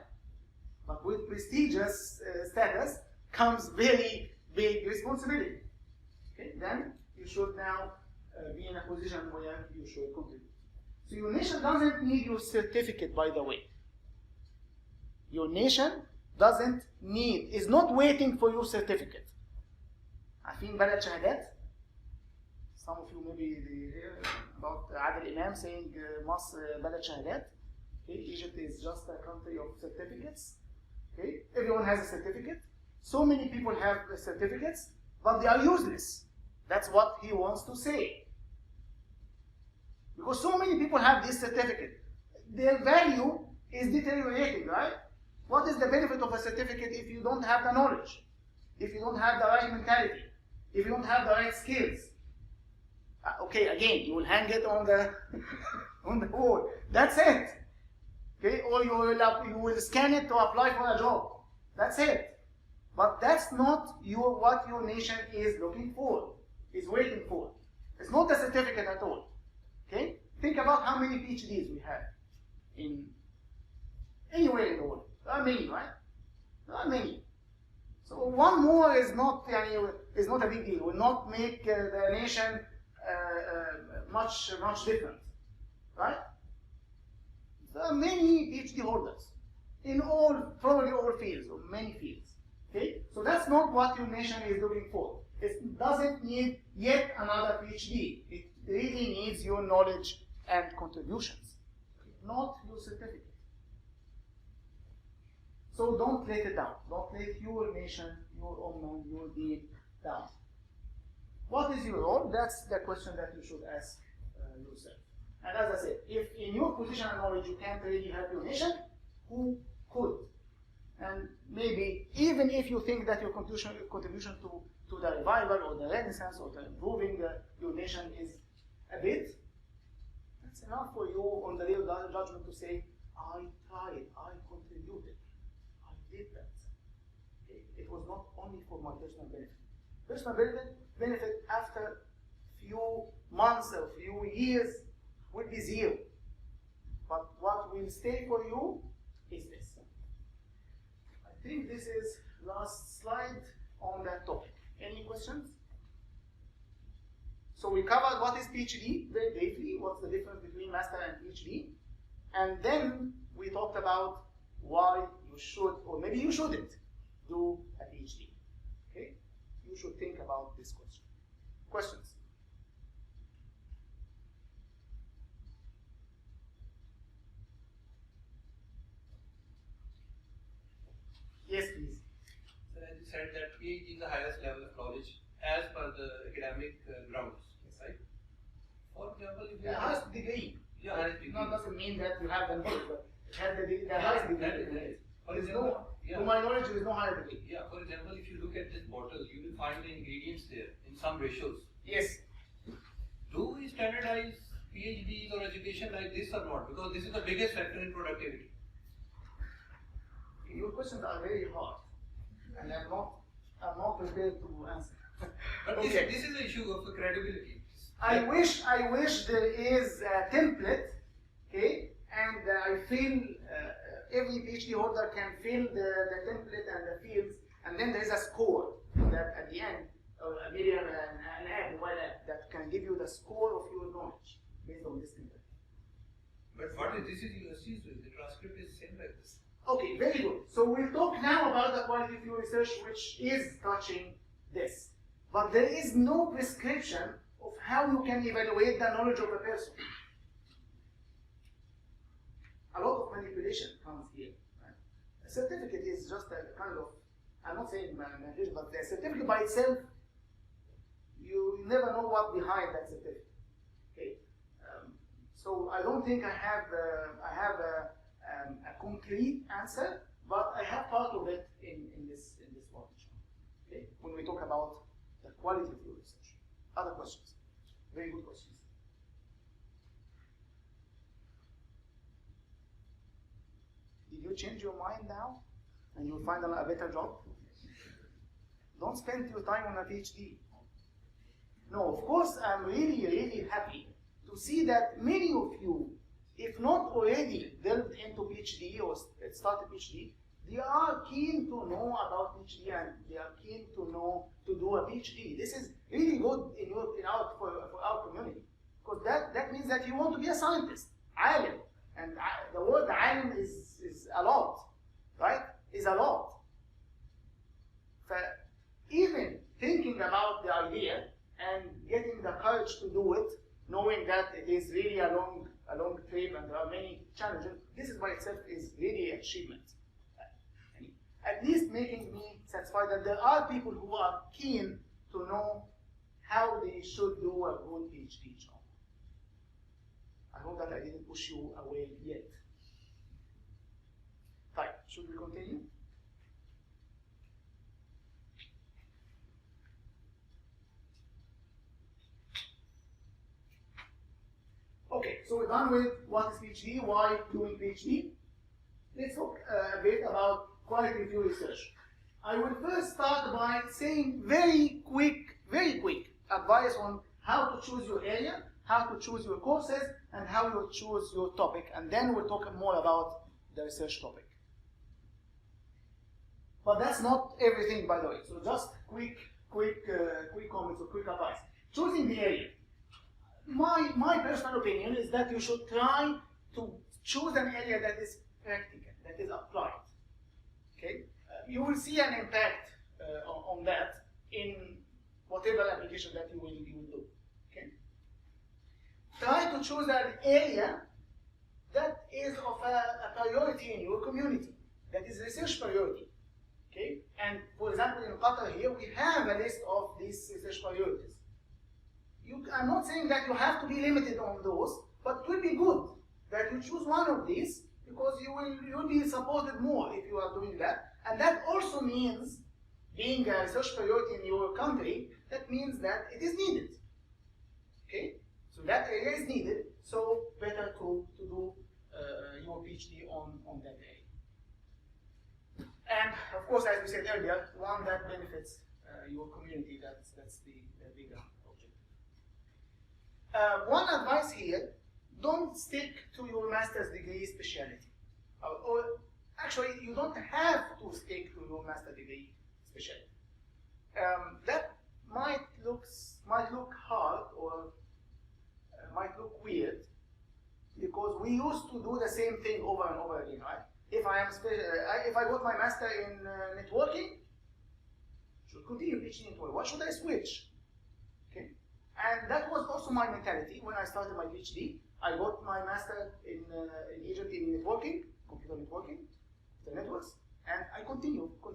But with prestigious status comes very big responsibility. Okay? Then you should now be in a position where you should contribute. So your nation doesn't need your certificate, by the way. Your nation is not waiting for your certificate. عارفين بلد شهادات? Some of you maybe hear about Adil Imam saying مصر بلد شهادات. Okay? Egypt is just a country of certificates. Okay? Everyone has a certificate. So many people have certificates, but they are useless. That's what he wants to say. Because so many people have this certificate. Their value is deteriorating, right? What is the benefit of a certificate if you don't have the knowledge? If you don't have the right mentality? If you don't have the right skills? Okay, again, you will hang it on the on the wall. That's it. Okay, or you will scan it to apply for a job. That's it. But that's not what your nation is looking for. is waiting for. It's not a certificate at all. Okay? Think about how many PhDs we have in anywhere in the world. There are many, right? There are many. So one more is not a big deal. Will not make the nation much different, right? There are many PhD holders in probably all fields or many fields. Okay, so that's not what your nation is looking for. It doesn't need yet another PhD. It really needs your knowledge and contributions, not your certificate. So don't let it down. Don't let your nation, your ummah, your deen down. What is your role? That's the question that you should ask yourself. And as I said, if in your position and knowledge you can't really help your nation, who could? And maybe even if you think that your contribution to the revival or the renaissance or the improving your nation is a bit, that's enough for you on the real judgment to say, I tried, I contributed, I did that. Okay? It was not only for my personal benefit. Personal benefit after few months or few years will be zero. But what will stay for you is this. I think this is last slide on that topic. Any questions? So we covered what is PhD very briefly, what's the difference between master and PhD, and then we talked about why you should, or maybe you shouldn't, do a PhD. Okay? You should think about this question. Questions? Yes, please. So as you said that PhD is the highest level of knowledge as per the academic grounds, right? For example, if you The highest degree. Yeah, highest degree. Not doesn't mean that you have the knowledge, but it has the highest degree. For There is example, to my knowledge, there is no higher degree. Yeah, for example, if you look at this bottle, you will find the ingredients there in some ratios. Yes. Do we standardize PhDs or education like this or not? Because this is the biggest factor in productivity. Your questions are very hard, and I'm not prepared to answer. But Okay. this is the issue of the credibility. I wish there is a template, okay, and I feel every PhD holder can fill the template and the fields, and then there is a score that at the end, maybe an app, mobile app, that can give you the score of your knowledge based on this template. But what is this is USC's doing? The transcript is same like this. Okay, very good. So we'll talk now about the quality of your research, which is touching this. But there is no prescription of how you can evaluate the knowledge of a person. A lot of manipulation comes here. Right? A certificate is just a kind of, I'm not saying manipulation, but the certificate by itself, you never know what behind that certificate. Okay, so I don't think I have a concrete answer, but I have part of it in this one. Okay, when we talk about the quality of your research. Other questions? Very good questions. Did you change your mind now and you'll find a better job? Don't spend your time on a PhD. No, of course, I'm really, really happy to see that many of you, if not already delved into PhD or started PhD, they are keen to know about PhD and they are keen to do a PhD. This is really good for our community, because that means that you want to be a scientist, alim, and the word alim is a lot, right? Is a lot. Even thinking about the idea and getting the courage to do it, knowing that it is really a long trip and there are many challenges, this is by itself is really an achievement. At least making me satisfied that there are people who are keen to know how they should do a good PhD job. I hope that I didn't push you away yet. Right, should we continue? Okay, so we're done with what is PhD, why doing PhD. Let's talk a bit about quality of your research. I will first start by saying very quick advice on how to choose your area, how to choose your courses, and how you choose your topic. And then we'll talk more about the research topic. But that's not everything, by the way. So just quick comments or quick advice. Choosing the area. My personal opinion is that you should try to choose an area that is practical, that is applied. Okay, you will see an impact on that in whatever application that you will do. Okay, try to choose an area that is of a priority in your community, that is research priority. Okay, and for example, in Qatar here we have a list of these research priorities. I'm not saying that you have to be limited on those, but it will be good that you choose one of these, because you'll be supported more if you are doing that. And that also means, being a research priority in your country, that means that it is needed. Okay, so that area is needed, so better to do your PhD on that area. And of course, as we said earlier, one that benefits your community, that's the bigger objective. One advice here, don't stick to your master's degree specialty. Or actually, you don't have to stick to your master's degree specialty. That might look hard, or might look weird, because we used to do the same thing over and over again, right? If I got my master in networking, should continue PhD in networking. Why should I switch? Okay, and that was also my mentality when I started my PhD. I got my master in Egypt in networking, computer networking, the networks, and I continued for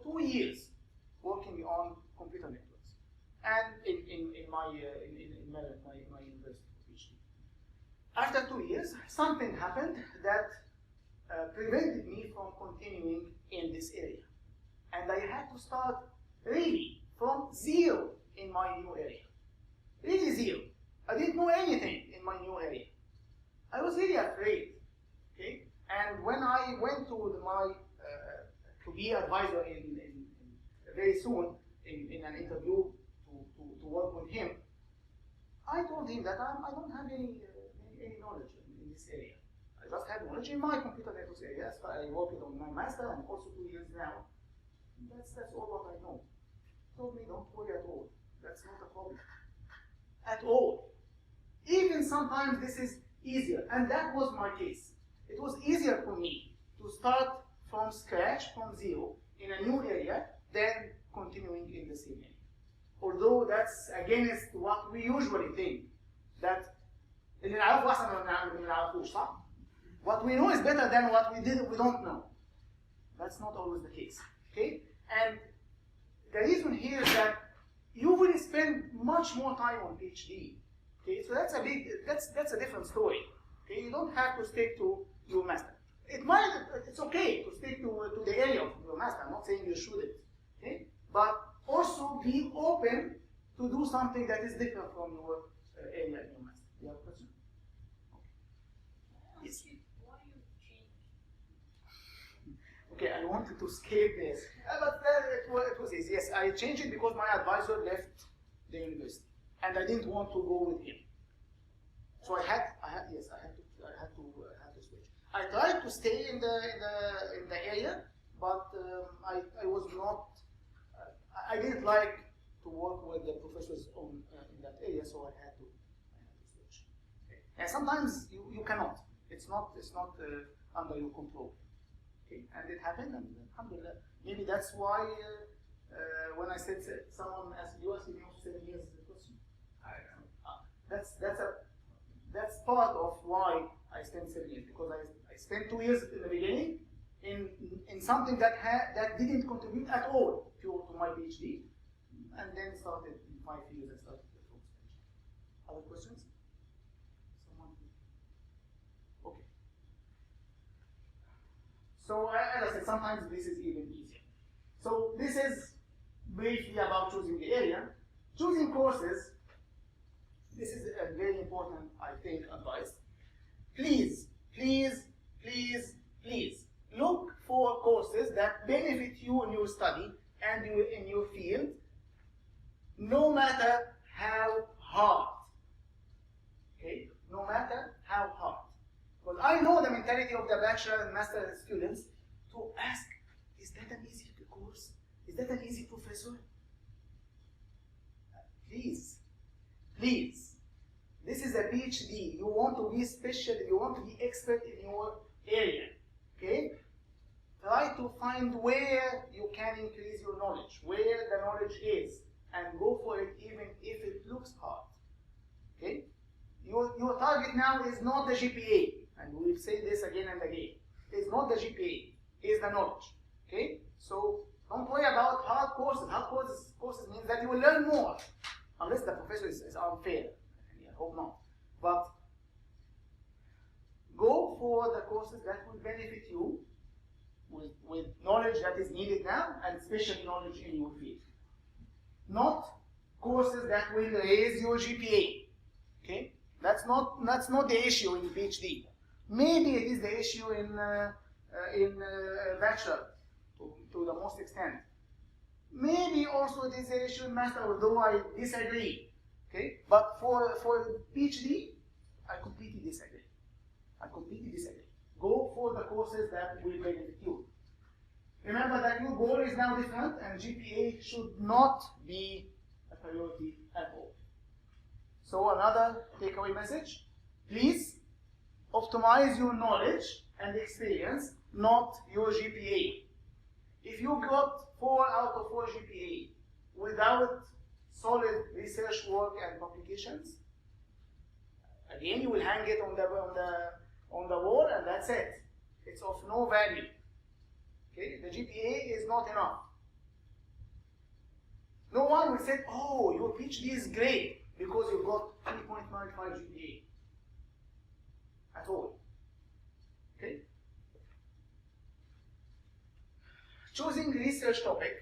2 years working on computer networks, and in Maryland, my university PhD. After 2 years, something happened that prevented me from continuing in this area, and I had to start really from zero in my new area. Really zero. I didn't know anything in my new area. I was really afraid. Okay, and when I went to to be advisor in very soon in an interview to work with him, I told him that I don't have any knowledge in this area. I just have knowledge in my computer networks area. So I worked on my master and also 2 years now. That's all what I know. He told me, don't worry at all. That's not a problem. At all. Even sometimes this is easier, and that was my case. It was easier for me to start from scratch, from zero, in a new area, than continuing in the same area. Although that's against what we usually think, that what we know is better than what we don't know. That's not always the case. Okay? And the reason here is that you will spend much more time on PhD. Okay, so that's a different story. Okay, you don't have to stick to your master. It's okay to stick to the area of your master. I'm not saying you shouldn't. Okay, but also be open to do something that is different from your area in your master. You have a question? Okay. Yes. Why you change? Okay, I wanted to escape this, but it was easy. Yes, I changed it because my advisor left the university, and I didn't want to go with him. So I had to switch. I tried to stay in the area, but I was not. I didn't like to work with the professors in that area, so I had to switch. Okay. And sometimes you cannot. It's not under your control. Okay, and it happened, and alhamdulillah. Maybe that's why when I said someone asked me also 7 years is the question. That's part of why I spent 7 years, because I spent 2 years in the beginning in something that didn't contribute at all to my PhD, and then started in 5 years I started the full stage. Other questions? Someone? Okay. So as I said, sometimes this is even easier. So this is briefly about choosing the area. Choosing courses, this is a very important, I think, advice. Please, please, please, please look for courses that benefit you in your study and in your field, no matter how hard. Okay? No matter how hard. Because I know the mentality of the bachelor and master students to ask, is that an easy course? Is that an easy professor? Please, please. This is a PhD. You want to be special, you want to be expert in your area. Okay? Try to find where you can increase your knowledge, where the knowledge is, and go for it even if it looks hard. Okay? Your target now is not the GPA, and we'll say this again and again. It's not the GPA, it's the knowledge. Okay? So don't worry about hard courses. Hard courses means that you will learn more, unless the professor is unfair. I hope not. But go for the courses that will benefit you with knowledge that is needed now and special knowledge in your field. Not courses that will raise your GPA. Okay? That's not the issue in PhD. Maybe it is the issue in bachelor to the most extent. Maybe also it is the issue in master, although I disagree. Okay? But for PhD, I completely disagree. Go for the courses that will benefit you. Remember that your goal is now different, and GPA should not be a priority at all. So another takeaway message, please optimize your knowledge and experience, not your GPA. If you got 4 out of 4 GPA without solid research work and publications, again you will hang it on the wall and that's it. It's of no value. Okay? The GPA is not enough. No one will say, oh, your PhD is great because you got 3.95 GPA. At all. Okay? Choosing research topic.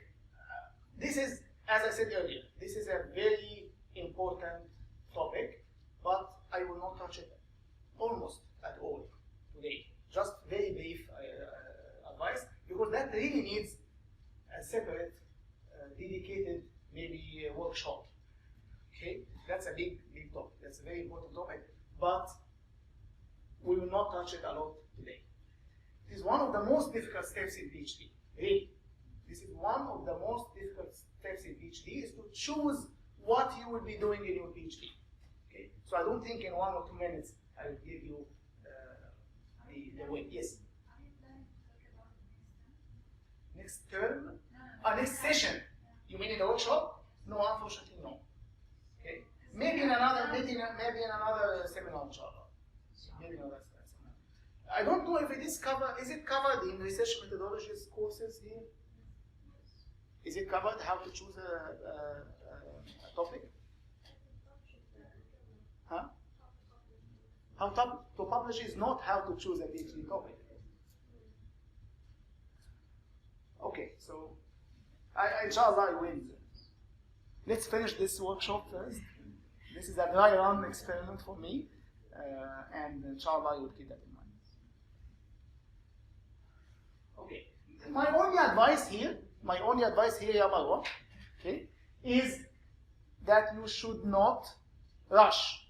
This is, as I said earlier, this is a very important topic, but I will not touch it almost at all today. Just very brief advice, because that really needs a separate, dedicated, maybe workshop. Okay, that's a big topic. That's a very important topic, but we will not touch it a lot today. It is one of the most difficult steps in PhD. Really, this is one of the most difficult steps in PhD, is to choose what you will be doing in your PhD. Okay, so I don't think in 1 or 2 minutes I will give you the way. Yes. Next term? Next session. You mean in the workshop? No, unfortunately, no. Okay. Maybe in another seminar, inshallah. Maybe another seminar. I don't know if it is covered. Is it covered in research methodologies courses here? Is it covered how to choose a topic? Huh? How to publish is not how to choose a PhD topic. Okay, so inshallah I will. Let's finish this workshop first. This is a dry run experiment for me, and inshallah you will keep that in mind. Okay, my only advice here, Ya Marwa, okay, is that you should not rush.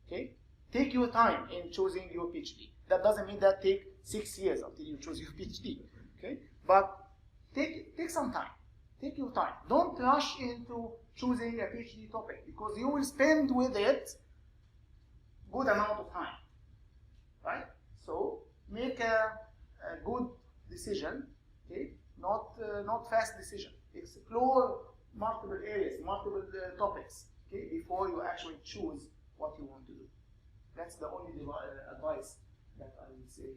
Okay, take your time in choosing your PhD. That doesn't mean that take 6 years until you choose your PhD. Okay, but take some time. Take your time. Don't rush into choosing a PhD topic, because you will spend with it good amount of time. Right? So make a good decision. Okay, not fast decision. Explore multiple areas, multiple topics. Okay, before you actually choose what you want to do. That's the only advice that I would say.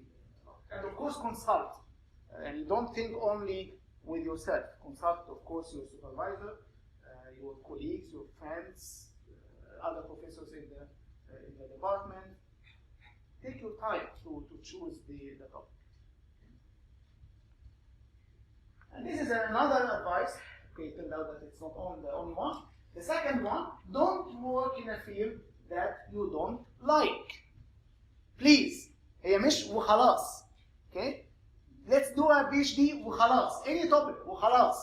And of course, consult. And you don't think only with yourself. Consult, of course, your supervisor, your colleagues, your friends, other professors in the department. Take your time to choose the topic. And this is another advice. Okay, it turned out that it's not the only one. The second one, don't work in a field that you don't like. Please. هي مش وخلاص. Okay? Let's do a PhD وخلاص. Any topic وخلاص.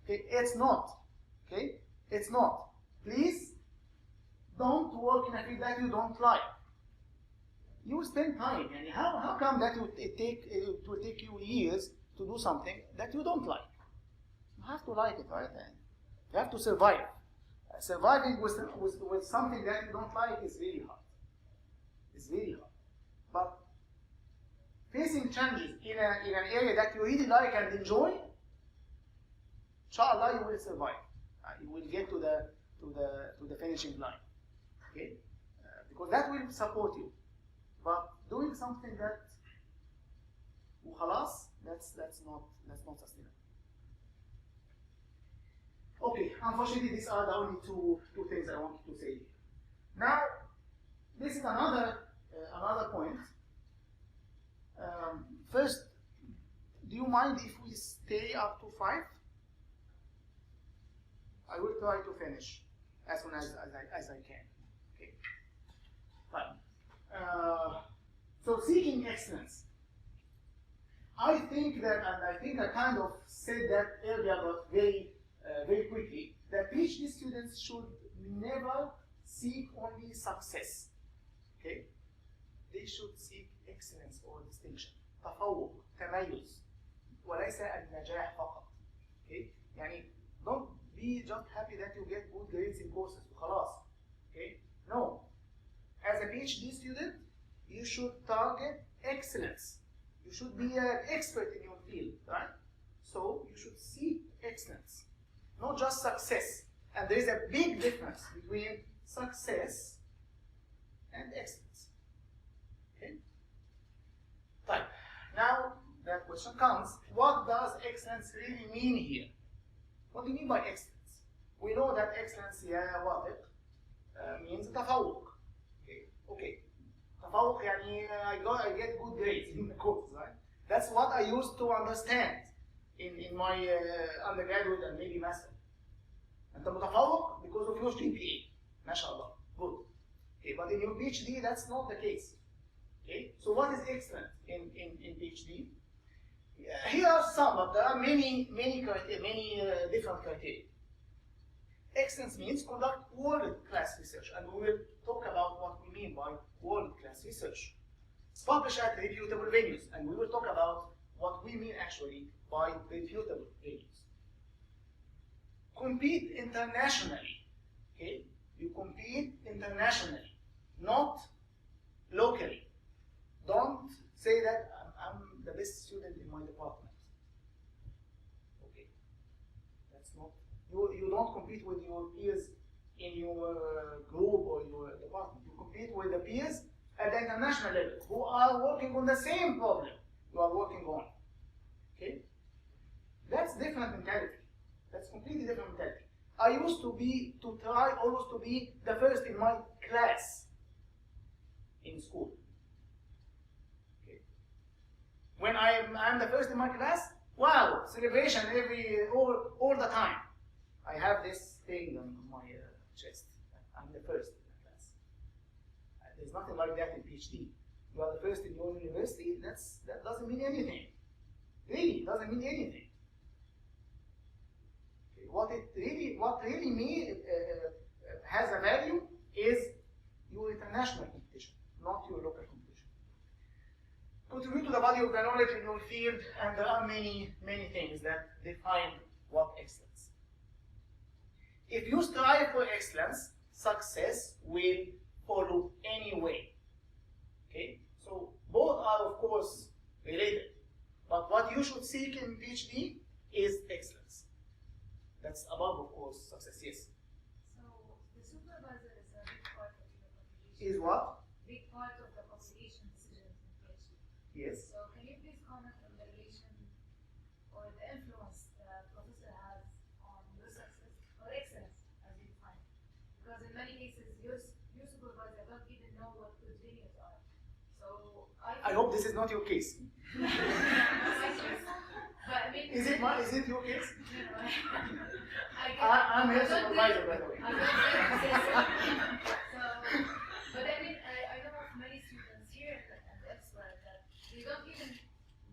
Okay? It's not. Okay? It's not. Please don't work in a field that you don't like. You spend time. And how come that it will take you years to do something that you don't like? You have to like it, right? And you have to survive. Surviving with something that you don't like is really hard. It's really hard. But facing challenges in an area that you really like and enjoy, inshallah, you will survive. You will get to the finishing line. Okay, because that will support you. But doing something that وخلاص, that's not sustainable. Okay, unfortunately, these are the only two things I wanted to say. Now, this is another point. First, do you mind if we stay up to 5? I will try to finish as soon as I can. Okay. Fine. So seeking excellence. I think that, and I think I kind of said that earlier, but very quickly, that PhD students should never seek only success. Okay? They should seek excellence or distinction. تفوق, تميز, وليس النجاح فقط. Okay? يعني don't be just happy that you get good grades in courses. وخلاص. Okay? No. As a PhD student, you should target excellence. You should be an expert in your field, right? So you should seek excellence, not just success. And there is a big difference between success and excellence. Okay? Right. Now that question comes, what does excellence really mean here? What do you mean by excellence? We know that excellence means تفوق. Okay. تفوق يعني I get good grades in the course, right? That's what I used to understand in my undergraduate and maybe master. أنت متفوق because of your GPA. ما شاء الله. Good. Okay, but in your PhD, that's not the case. Okay, so what is excellent in PhD? Here are some, but there are many different criteria. Excellence means conduct world-class research, and we will talk about what we mean by world-class research. Publish at reputable venues, and we will talk about what we mean actually by reputable venues. Compete internationally. Okay, you compete internationally, not locally. Don't say that I'm the best student in my department. Okay, that's not. You don't compete with your peers in your group or your department. You compete with the peers at the international level who are working on the same problem you are working on. Okay, that's different mentality. That's completely different mentality. I used to try always to be the first in my class in school. Okay. When I'm the first in my class, wow, celebration all the time. I have this thing on my chest. I'm the first in the class. There's nothing like that in PhD. You are the first in your university. That doesn't mean anything. Really, doesn't mean anything. What really has a value is your international competition, not your local competition. Contribute to the body of the knowledge in your field, and there are many things that define what excellence. If you strive for excellence, success will follow anyway. Okay, so both are of course related, but what you should seek in PhD is excellence. That's above, of course, success, yes. So, the supervisor is a big part of your competition. Is what? Big part of the competition decisions in PhD. Yes. So, can you please comment on the relation or the influence that professor has on your success or excellence, as you define it? Because in many cases, your supervisor don't even know what good venues are. So, I hope this is not your case. But I mean, Is it your case? I'm his supervisor, by the way. So, but I mean, I know of many students here and elsewhere that they don't even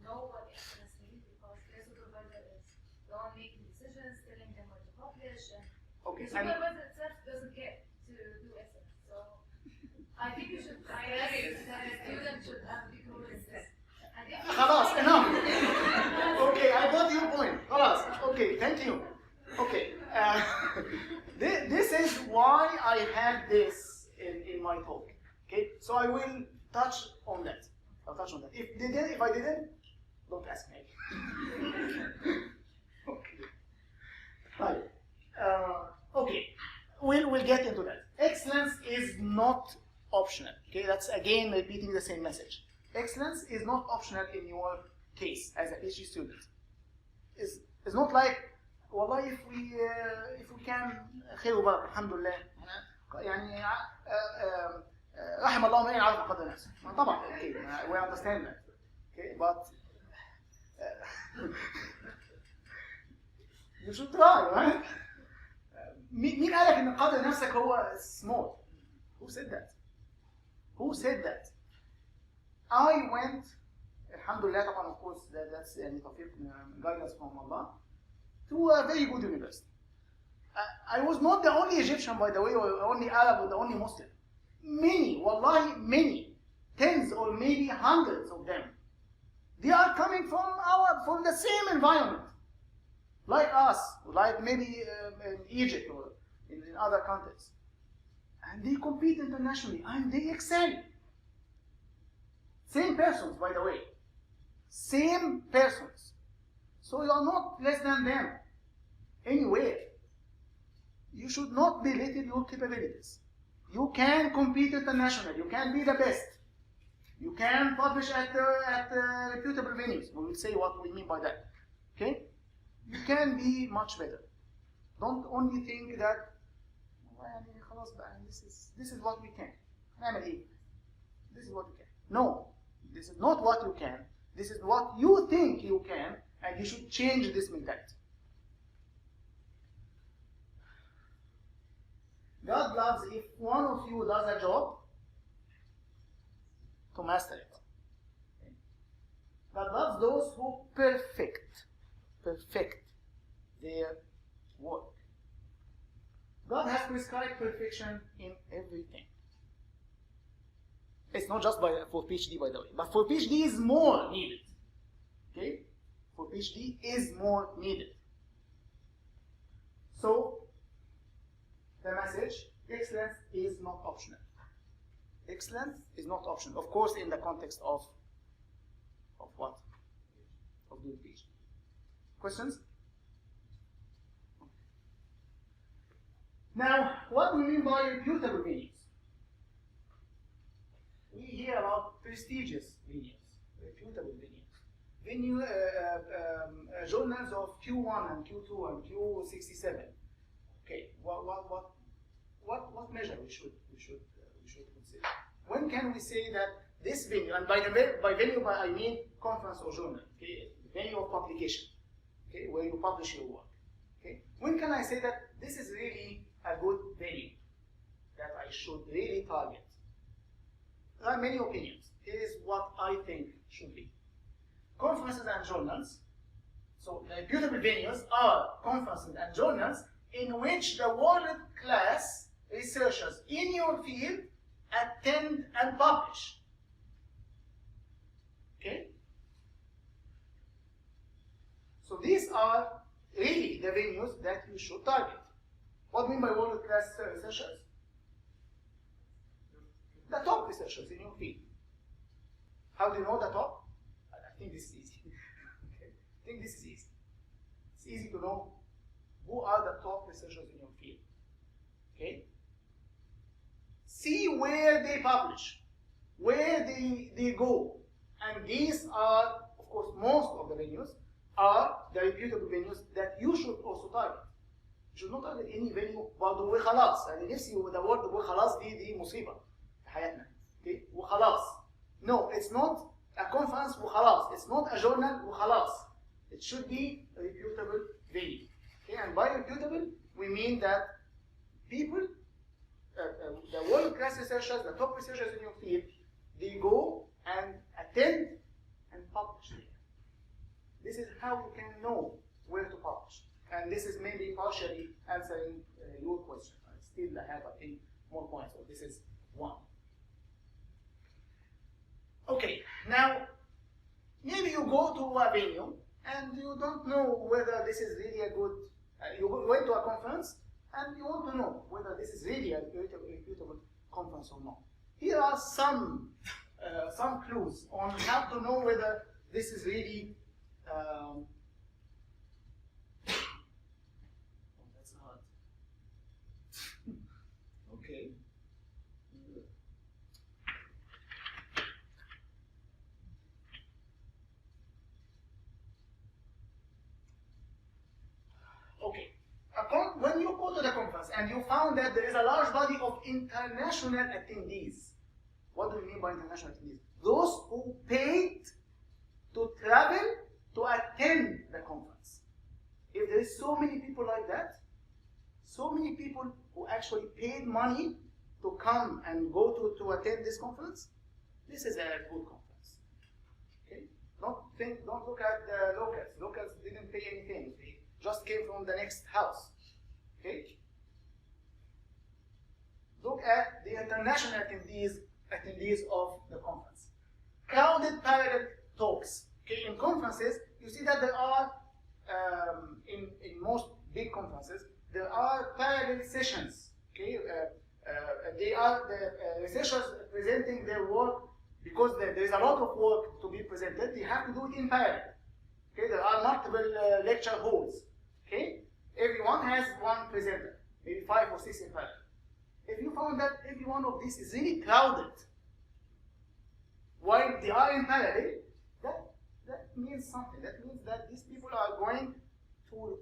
know what excellence means because their supervisor is the one making decisions, telling them what to publish, and Okay. The supervisor itself doesn't care to do essays, so I think you should suggest that a student should have degree instead. And if you خلاص decide- enough. Okay, I got your point. خلاص. Okay, thank you. Okay. This is why I had this in my talk. Okay, so I will touch on that. I'll touch on that. If I didn't, don't ask me. Okay. Right. Okay. We'll get into that. Excellence is not optional. Okay, that's again repeating the same message. Excellence is not optional in your case as a PhD student. It's not like والله if we can خير وبركة الحمد لله يعني رحم الله من يعرف قدر نفسه. طبعا okay, we understand that. Okay, but you should try, right? مين قالك ان قدر نفسك هو small? Who said that? Who said that? I went الحمد لله طبعا of course that's يعني توفيق guidance from Allah to a very good university. I was not the only Egyptian, by the way, or the only Arab, or the only Muslim. Many, wallahi, many, tens or maybe hundreds of them. They are coming from the same environment, like us, like maybe in Egypt or in other countries, and they compete internationally and they excel. Same persons, by the way, same persons. So you are not less than them anywhere. You should not belittle your capabilities. You can compete internationally. You can be the best. You can publish at reputable venues. We will say what we mean by that. Okay? You can be much better. Don't only think that this is what we can. This is what we can. No, this is not what you can. This is what you think you can, and you should change this mentality. God loves if one of you does a job to master it. God loves those who perfect their work. God has prescribed perfection in everything. It's not just for PhD, by the way, but for PhD is more needed. Okay? For PhD is more needed. So, the message, excellence is not optional. Excellence is not optional. Of course, in the context of what? Of doing PhD. Questions? Now, what do we mean by reputable venues? We hear about prestigious venues, reputable venues. Journals of Q1 and Q2 and Q67. Okay, what measure we should consider? When can we say that this venue, and by venue I mean conference or journal, okay, venue of publication, okay, where you publish your work, okay. When can I say that this is really a good venue that I should really target? There are many opinions. Here is what I think should be. Conferences and journals. So the reputable venues are conferences and journals in which the world-class researchers in your field attend and publish. Okay? So these are really the venues that you should target. What do you mean by world-class researchers? The top researchers in your field. How do you know the top? I think this is easy. Okay. I think this is easy. It's easy to know who are the top researchers in your field. Okay? See where they publish, where they go. And these are, of course, most of the venues are the reputable venues that you should also target. You should not target any venue برضه وخلاص. يعني نفسي the word وخلاص دي مصيبة في حياتنا. Okay? وخلاص. No, it's not a conference وخلاص. It's not a journal وخلاص. It should be a reputable venue. Okay? And by reputable, we mean that people, the world-class researchers, the top researchers in your field, they go and attend and publish there. This is how you can know where to publish. And this is maybe partially answering your question. I still have, I think, more points. So this is one. Okay, now maybe you go to a venue and you don't know whether this is really a good. You went to a conference and you want to know whether this is really a reputable conference or not. Here are some clues on how to know whether this is really. Oh, that's hard. Okay. Okay. When you go to the conference and you found that there is a large body of international attendees, what do you mean by international attendees? Those who paid to travel to attend the conference. If there is so many people like that, so many people who actually paid money to come and go to attend this conference, this is a good conference. Okay? Don't look at the locals. Locals didn't pay anything. They just came from the next house. Okay? Look at the international attendees of the conference. Crowded parallel talks. Okay, in conferences, you see that there are, in most big conferences, there are parallel sessions. Okay, they are the researchers presenting their work because there is a lot of work to be presented. They have to do it in parallel. Okay, there are multiple lecture halls. Okay, everyone has one presenter, maybe 5 or 6 in parallel. If you found that every one of these is really crowded while they are in parallel, that means something. That means that these people are going to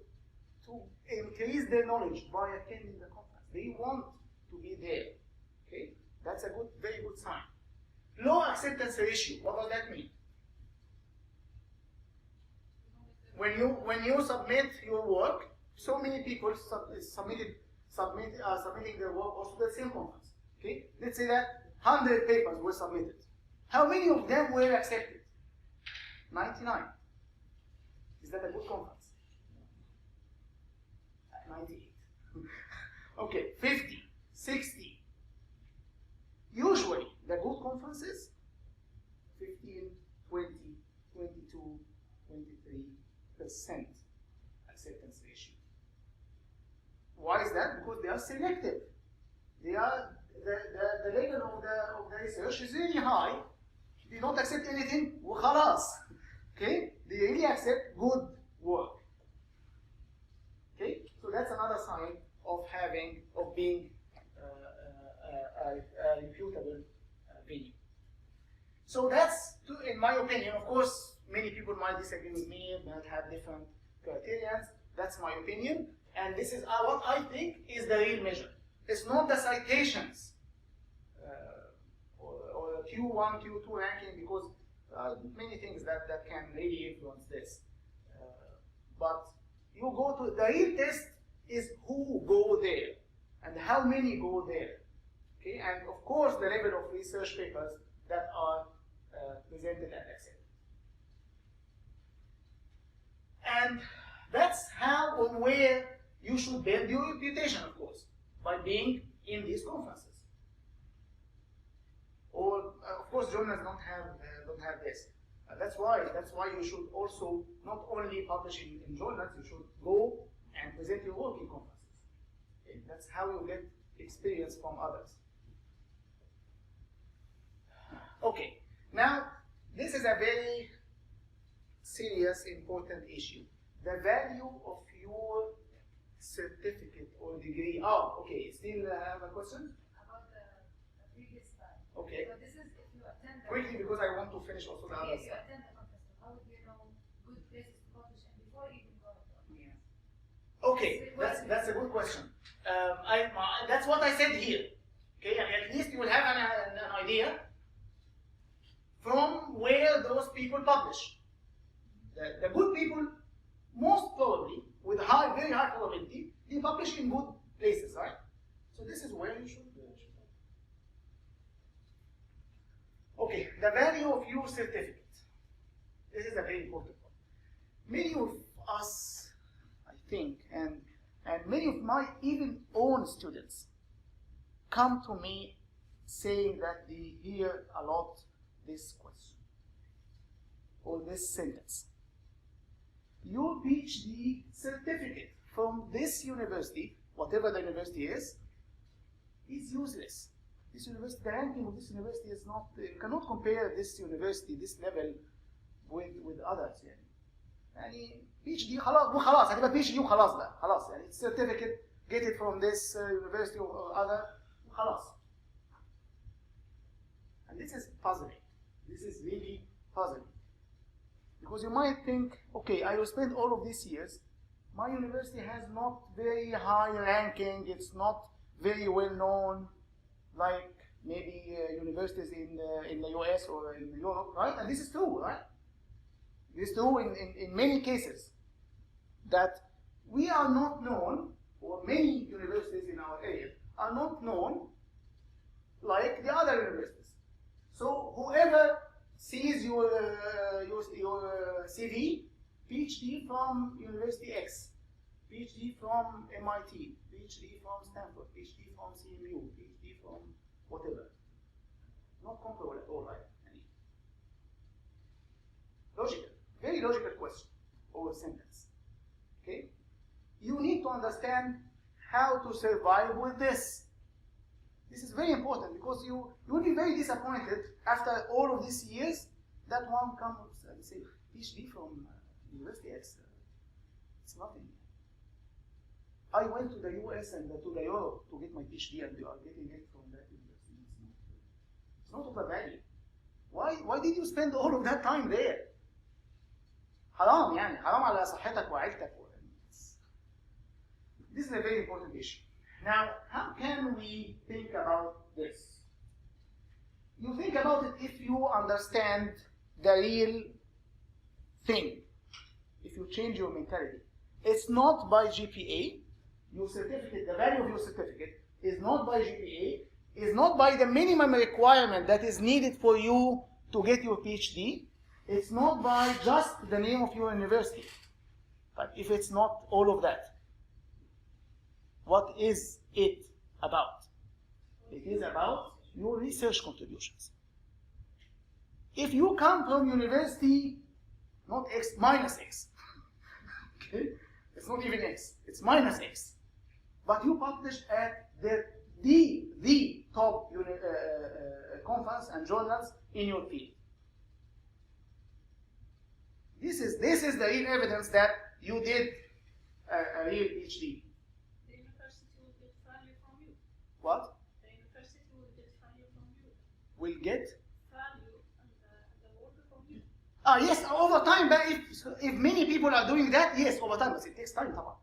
increase their knowledge by attending the conference. They want to be there. Okay, that's a very good sign. Low acceptance ratio. What does that mean? When you submit your work, so many people submitting their work also to the same conference. Okay, let's say that 100 papers were submitted. How many of them were accepted? 99. Is that a good conference? 98. Okay, 50, 60. Usually, the good conferences, 15, 20, 22, 23% acceptance ratio. Why is that? Because they are selective. They are the level of the research is really high. They don't accept anything, وخلاص. Okay? They really accept good work. Okay? So that's another sign of being a reputable venue. So that's, in my opinion, of course, many people might disagree with me, might have different criteria. That's my opinion. And this is what I think is the real measure. It's not the citations or Q1, Q2 ranking, because many things that can really influence this. But you go to, the real test is who go there and how many go there. Okay? And of course the level of research papers that are presented and accepted. And that's how or where you should build your reputation, of course, by being in these conferences. Or of course journals don't have this. That's why you should also not only publish in journals, you should go and present your work in conferences. Okay? That's how you get experience from others. Okay, now this is a very serious, important issue. The value of your certificate or degree. Oh, okay, still have a question? About the previous slide. Okay. So this is if you attend the Quickly, because I want to finish also the other if you stuff. attend the conference, how would you know good places to publish and before you even go to the conference? Okay, that's a good question. That's what I said here. Okay, I mean, at least you will have an idea from where those people publish. The good people, most probably, with very high probability, they publish in good places, right? So this is where you should. Okay, the value of your certificate. This is a very important one. Many of us, I think, and And many of my even own students come to me saying that they hear a lot this question or this sentence. Your PhD certificate from this university, whatever the university is useless. This university, the ranking of this university is not, you cannot compare this university, this level with others. يعني PhD خلاص هتبقى PhD وخلاص بقى خلاص يعني certificate get it from this university or other خلاص. And this is puzzling. This is really puzzling. Because you might think, okay, I will spend all of these years, my university has not very high ranking, it's not very well known, like maybe universities in the US or in Europe, right? And this is true, right? This is true in many cases, that we are not known, or many universities in our area are not known like the other universities. So whoever sees your CV, PhD from University X, PhD from MIT, PhD from Stanford, PhD from CMU, PhD from whatever. Not comparable at all, right? Logical, very logical question or sentence. Okay? You need to understand how to survive with this. This is very important because you will be very disappointed after all of these years that one comes and say, PhD from University X. It's nothing. I went to the US and to the Europe to get my PhD, and you are getting it from that university. It's not of a value. Why did you spend all of that time there? حرام يعني حرام على صحتك وعيلتك. This is a very important issue. Now, how can we think about this? You think about it if you understand the real thing. If you change your mentality. It's not by GPA. Your certificate, the value of your certificate is not by GPA, is not by the minimum requirement that is needed for you to get your PhD. It's not by just the name of your university. But if it's not all of that, what is it about? It is about your research contributions. If you come from university, not X, minus X, okay? It's not even X, it's minus X. But you publish at the top conference and journals in your field. This is the real evidence that you did a real PhD. The university will get value from you. What? The university will get value from you. Will get? Value and the work from you. Yes, over time, but if many people are doing that, yes, over time, but it takes time, طبعا.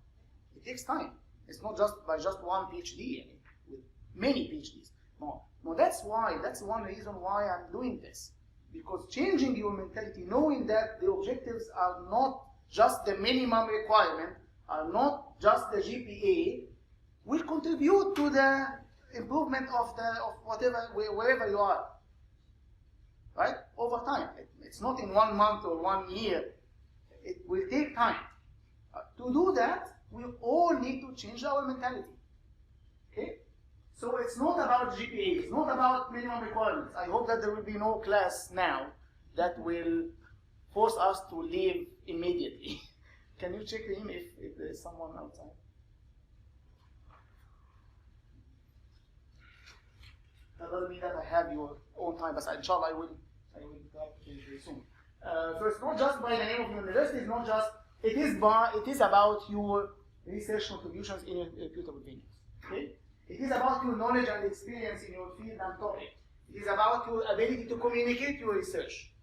It takes time. It's not just by just one PhD, with many PhDs. No, that's one reason why I'm doing this. Because changing your mentality, knowing that the objectives are not just the minimum requirement, are not just the GPA, will contribute to the improvement of whatever, wherever you are. Right? Over time. It's not in 1 month or 1 year. It will take time. To do that, we all need to change our mentality. Okay? So it's not about GPA, it's not about minimum requirements. I hope that there will be no class now that will force us to leave immediately. Can you check him if there is someone outside? That doesn't mean that I have your own time, but inshallah I will try to finish very soon. So it's not just by the name of the university, it's not just, it is about your research contributions in reputable venues. Okay? It is about your knowledge and experience in your field and topic. It is about your ability to communicate your research.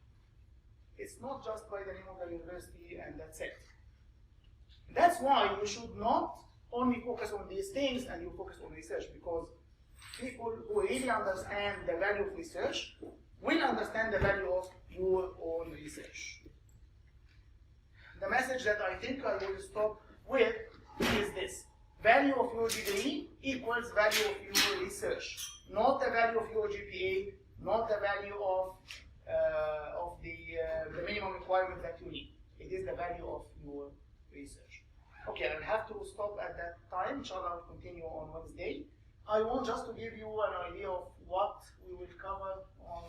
It's not just by the name of the university and that's it. That's why you should not only focus on these things and you focus on research, because people who really understand the value of research will understand the value of your own research. The message that I think I will stop with is this. Value of your degree equals value of your research. Not the value of your GPA, not the value of the minimum requirement that you need. It is the value of your research. Okay, I'll have to stop at that time. Inshallah, I'll continue on Wednesday. I want just to give you an idea of what we will cover on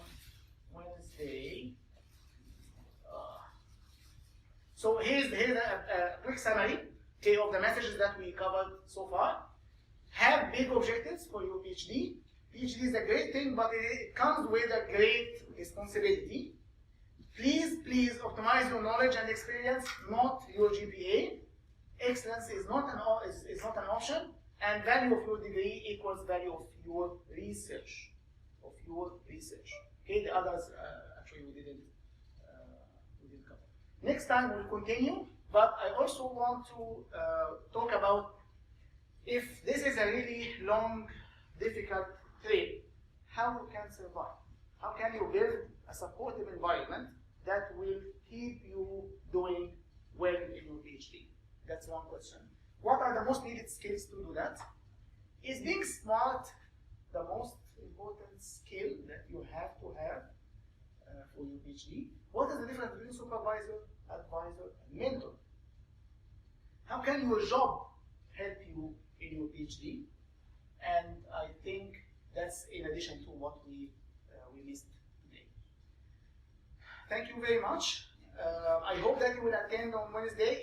Wednesday. So here's a quick summary, okay, of the messages that we covered so far. Have big objectives for your PhD. PhD is a great thing, but it comes with a great responsibility. Please optimize your knowledge and experience, not your GPA. Excellence is not an option, and value of your degree equals value of your research. Okay, the others actually we didn't cover. Next time we'll continue, but I also want to talk about if this is a really long, difficult trip, how you can survive. How can you build a supportive environment that will keep you doing well in your PhD? That's one question. What are the most needed skills to do that? Is being smart the most important skill that you have to have for your PhD? What is the difference between supervisor, advisor, and mentor? How can your job help you in your PhD? And I think that's in addition to what we missed today. Thank you very much. I hope that you will attend on Wednesday.